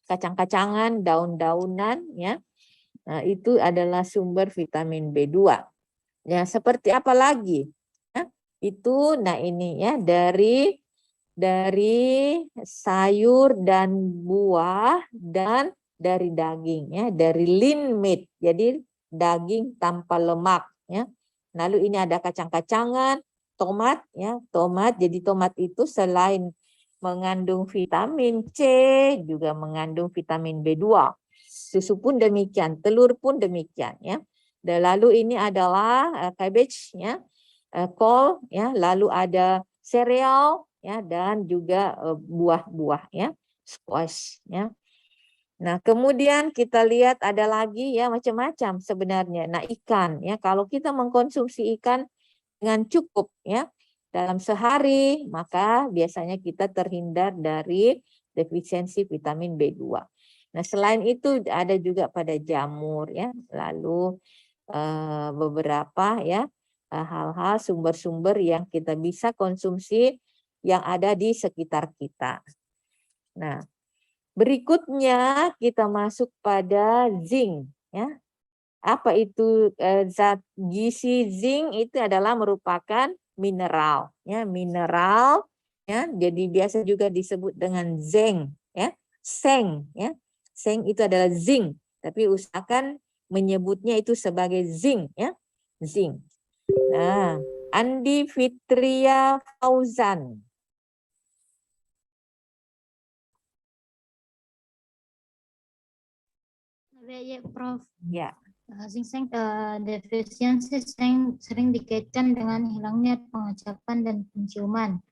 kacang-kacangan, daun-daunan ya. Nah, itu adalah sumber vitamin B2. Ya, seperti apa lagi? Ya, itu nah ini ya dari sayur dan buah dan dari daging ya, dari lean meat. Jadi daging tanpa lemak ya. Lalu ini ada kacang-kacangan, tomat ya, tomat. Jadi tomat itu selain mengandung vitamin C juga mengandung vitamin B2. Susu pun demikian, telur pun demikian ya. Dan lalu ini adalah cabbage ya, kol ya, lalu ada sereal ya dan juga buah-buah ya, squash ya. Nah, kemudian kita lihat ada lagi ya macam-macam sebenarnya. Nah, ikan ya, kalau kita mengkonsumsi ikan dengan cukup ya dalam sehari, maka biasanya kita terhindar dari defisiensi vitamin B2. Nah, selain itu ada juga pada jamur ya, lalu beberapa ya hal-hal sumber-sumber yang kita bisa konsumsi yang ada di sekitar kita. Nah, berikutnya kita masuk pada zinc ya. Apa itu zat gizi zinc? Itu adalah merupakan mineral ya, mineral ya. Jadi biasa juga disebut dengan zinc ya. Seng ya. Seng itu adalah zinc, tapi usahakan menyebutnya itu sebagai zinc ya. Zinc. Nah, Andi Fitria Fauzan. Ya, Prof. Ya. Zinc defisiensi sering dikaitkan dengan hilangnya pengecapan dan penciuman.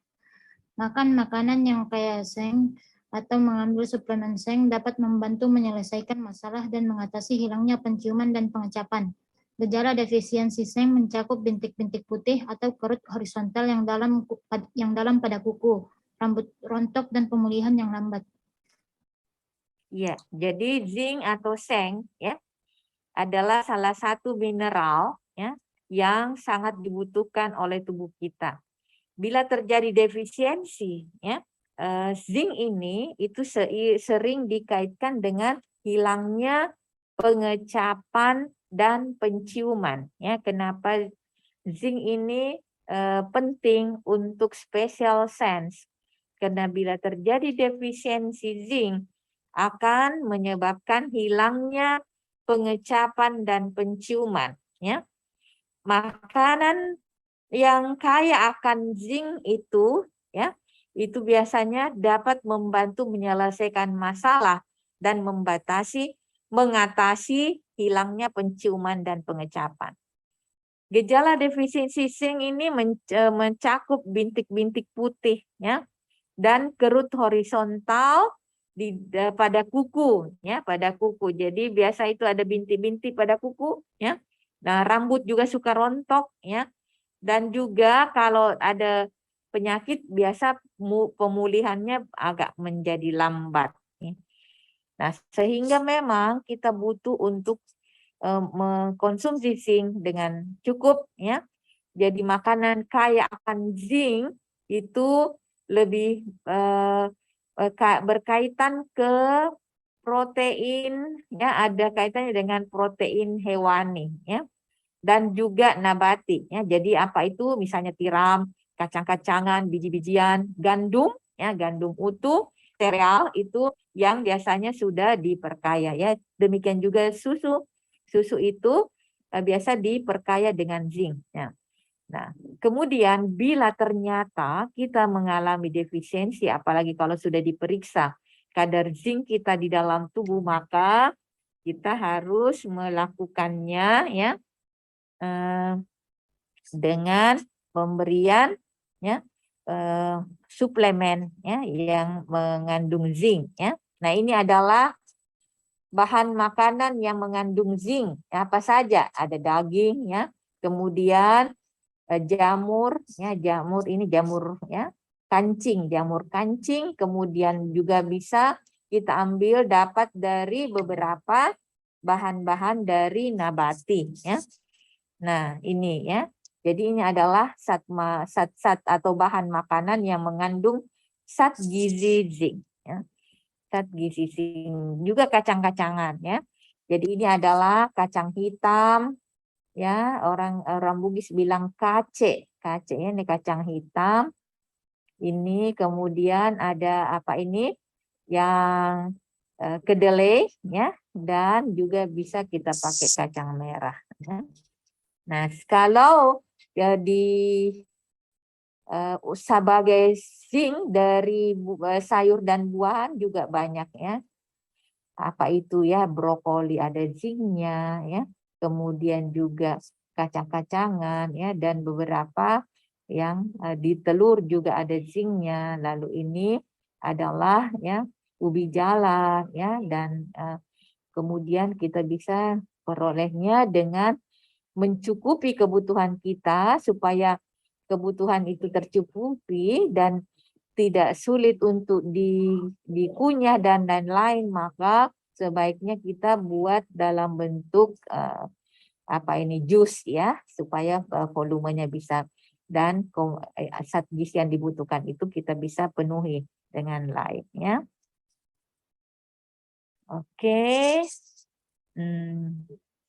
Makan makanan yang kaya zinc atau mengambil suplemen zinc dapat membantu menyelesaikan masalah dan mengatasi hilangnya penciuman dan pengecapan. Gejala defisiensi zinc mencakup bintik-bintik putih atau kerut horizontal yang dalam pada kuku, rambut rontok dan pemulihan yang lambat. Ya, jadi zinc atau seng ya adalah salah satu mineral ya yang sangat dibutuhkan oleh tubuh kita. Bila terjadi defisiensi ya, zinc ini itu sering dikaitkan dengan hilangnya pengecapan dan penciuman ya. Kenapa zinc ini penting untuk special sense? Karena bila terjadi defisiensi zinc akan menyebabkan hilangnya pengecapan dan penciuman ya. Makanan yang kaya akan zinc itu ya, itu biasanya dapat membantu menyelesaikan masalah dan mengatasi hilangnya penciuman dan pengecapan. Gejala defisiensi zinc ini mencakup bintik-bintik putih ya dan kerut horizontal pada kuku ya, pada kuku. Jadi biasa itu ada bintik-bintik pada kuku ya. Nah, rambut juga suka rontok ya. Dan juga kalau ada penyakit biasa pemulihannya agak menjadi lambat. Nah, sehingga memang kita butuh untuk mengkonsumsi zinc dengan cukup ya. Jadi makanan kaya akan zinc itu lebih berkaitan ke protein ya, ada kaitannya dengan protein hewani ya. Dan juga nabati ya. Jadi apa itu? Misalnya tiram, kacang-kacangan, biji-bijian, gandum ya, gandum utuh, sereal itu yang biasanya sudah diperkaya ya. Demikian juga susu. Susu itu biasa diperkaya dengan zinc ya. Nah, kemudian bila ternyata kita mengalami defisiensi, apalagi kalau sudah diperiksa kadar zinc kita di dalam tubuh, maka kita harus melakukannya ya, dengan pemberian ya suplemen ya yang mengandung zinc ya. Nah, ini adalah bahan makanan yang mengandung zinc. Apa saja? Ada daging ya, kemudian jamur ya, jamur ini jamur ya, jamur kancing, kemudian juga bisa kita ambil dapat dari beberapa bahan-bahan dari nabati ya. Nah, ini ya. Jadi ini adalah zat atau bahan makanan yang mengandung zat gizi zinc ya. Zat gizi zinc, juga kacang-kacangan ya. Jadi ini adalah kacang hitam ya, orang Bugis bilang kace ya, ini kacang hitam. Ini kemudian ada apa ini yang kedelai ya, dan juga bisa kita pakai kacang merah ya. Nah, kalau sebagai zinc dari sayur dan buahan juga banyak ya. Apa itu ya, brokoli ada zincnya ya, kemudian juga kacang-kacangan ya, dan beberapa yang di telur juga ada zincnya. Lalu ini adalah ya ubi jalar ya, dan kemudian kita bisa perolehnya dengan mencukupi kebutuhan kita supaya kebutuhan itu tercukupi dan tidak sulit untuk dikunyah dan lain-lain, maka sebaiknya kita buat dalam bentuk apa ini jus ya, supaya volumenya bisa dan zat gizi yang dibutuhkan itu kita bisa penuhi dengan lain ya. Oke.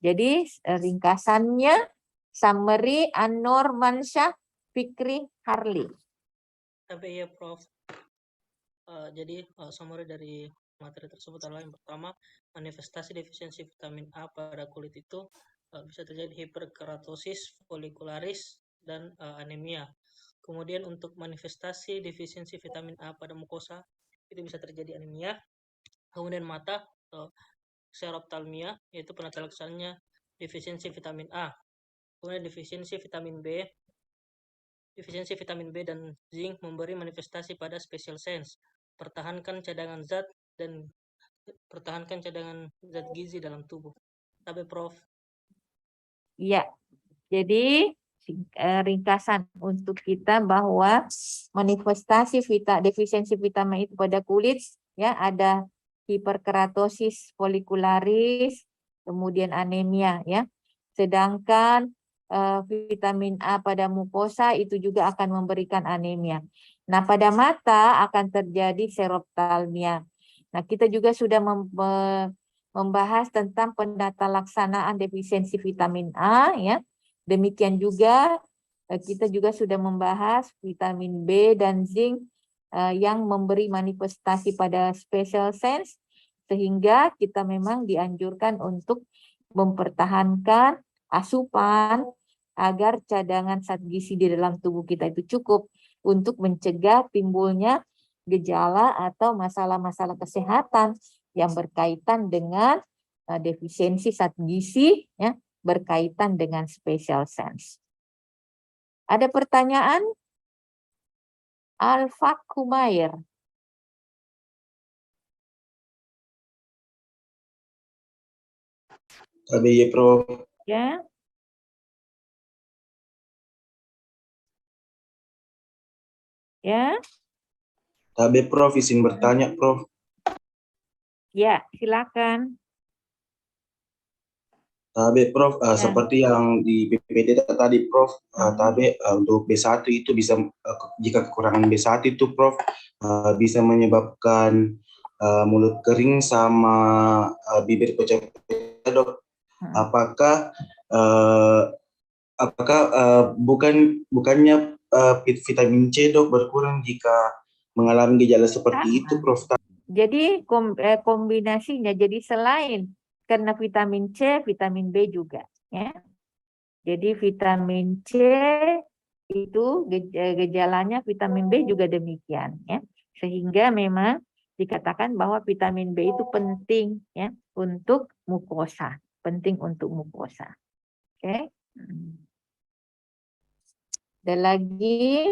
Jadi ringkasannya summary An-Nur Mansyah Fikri Harli. Tapi ya Prof. Jadi summary dari materi tersebut adalah yang pertama, manifestasi defisiensi vitamin A pada kulit itu bisa terjadi hiperkeratosis folikularis dan anemia. Kemudian untuk manifestasi defisiensi vitamin A pada mukosa itu bisa terjadi anemia. Kemudian mata atau seroptalmia, yaitu penata laksananya defisiensi vitamin A. Kemudian defisiensi vitamin B. Defisiensi vitamin B dan zinc memberi manifestasi pada special sense. Pertahankan cadangan zat dan pertahankan cadangan zat gizi dalam tubuh. Tapi Prof. Iya. Jadi ringkasan untuk kita bahwa manifestasi defisiensi vitamin itu pada kulit ya, ada hiperkeratosis folikularis, kemudian anemia ya. Sedangkan vitamin A pada mukosa itu juga akan memberikan anemia. Nah, pada mata akan terjadi seroptalmia. Nah, kita juga sudah membahas tentang penata laksanaan defisiensi vitamin A ya. Demikian juga kita juga sudah membahas vitamin B dan zinc yang memberi manifestasi pada special sense, sehingga kita memang dianjurkan untuk mempertahankan asupan agar cadangan zat gizi di dalam tubuh kita itu cukup untuk mencegah timbulnya gejala atau masalah-masalah kesehatan yang berkaitan dengan defisiensi zat gizi ya, berkaitan dengan special sense. Ada pertanyaan? Alfa Kumair. KBY Prof. Ya. Ya. KB Prof, izin bertanya Prof. Ya, silakan. KB Prof, seperti yang di PPT tadi Prof, KB untuk B1 itu bisa jika kekurangan B1 itu Prof bisa menyebabkan mulut kering sama bibir pecah-pecah Dok. Apakah bukannya vitamin C Dok berkurang jika mengalami gejala seperti itu Prof? Jadi kombinasinya, jadi selain karena vitamin C, vitamin B juga ya. Jadi vitamin C itu gejalanya, vitamin B juga demikian ya. Sehingga memang dikatakan bahwa vitamin B itu penting ya untuk mukosa, penting untuk mukosa. Oke. Ada lagi?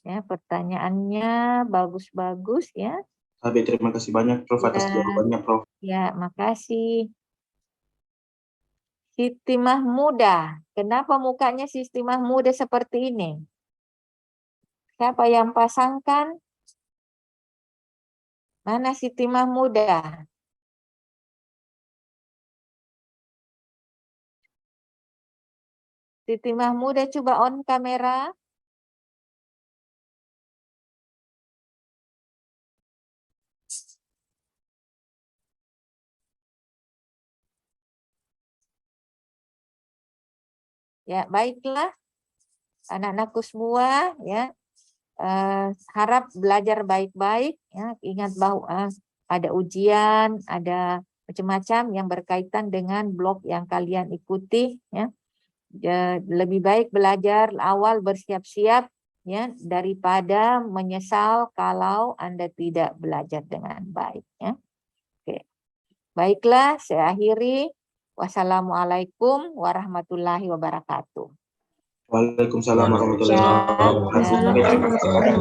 Ya, pertanyaannya bagus-bagus ya. Tabe, terima kasih banyak Prof atas jawabannya Prof. Ya, makasih. Siti Mahmuda. Kenapa mukanya Siti Mahmuda seperti ini? Siapa yang pasangkan? Mana Siti Mahmuda? Siti Mahmuda, coba on kamera. Ya, baiklah. Anak-anakku semua, ya. Harap belajar baik-baik, ya. Ingat bahwa ada ujian, ada macam-macam yang berkaitan dengan blok yang kalian ikuti, ya. Lebih baik belajar awal bersiap-siap, ya, daripada menyesal kalau Anda tidak belajar dengan baik, ya. Oke. Baiklah, saya akhiri. Wassalamualaikum warahmatullahi wabarakatuh. Waalaikumsalam warahmatullahi wabarakatuh.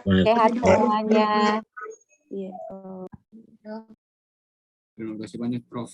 Sehat semuanya. Iya. Terima kasih banyak Prof.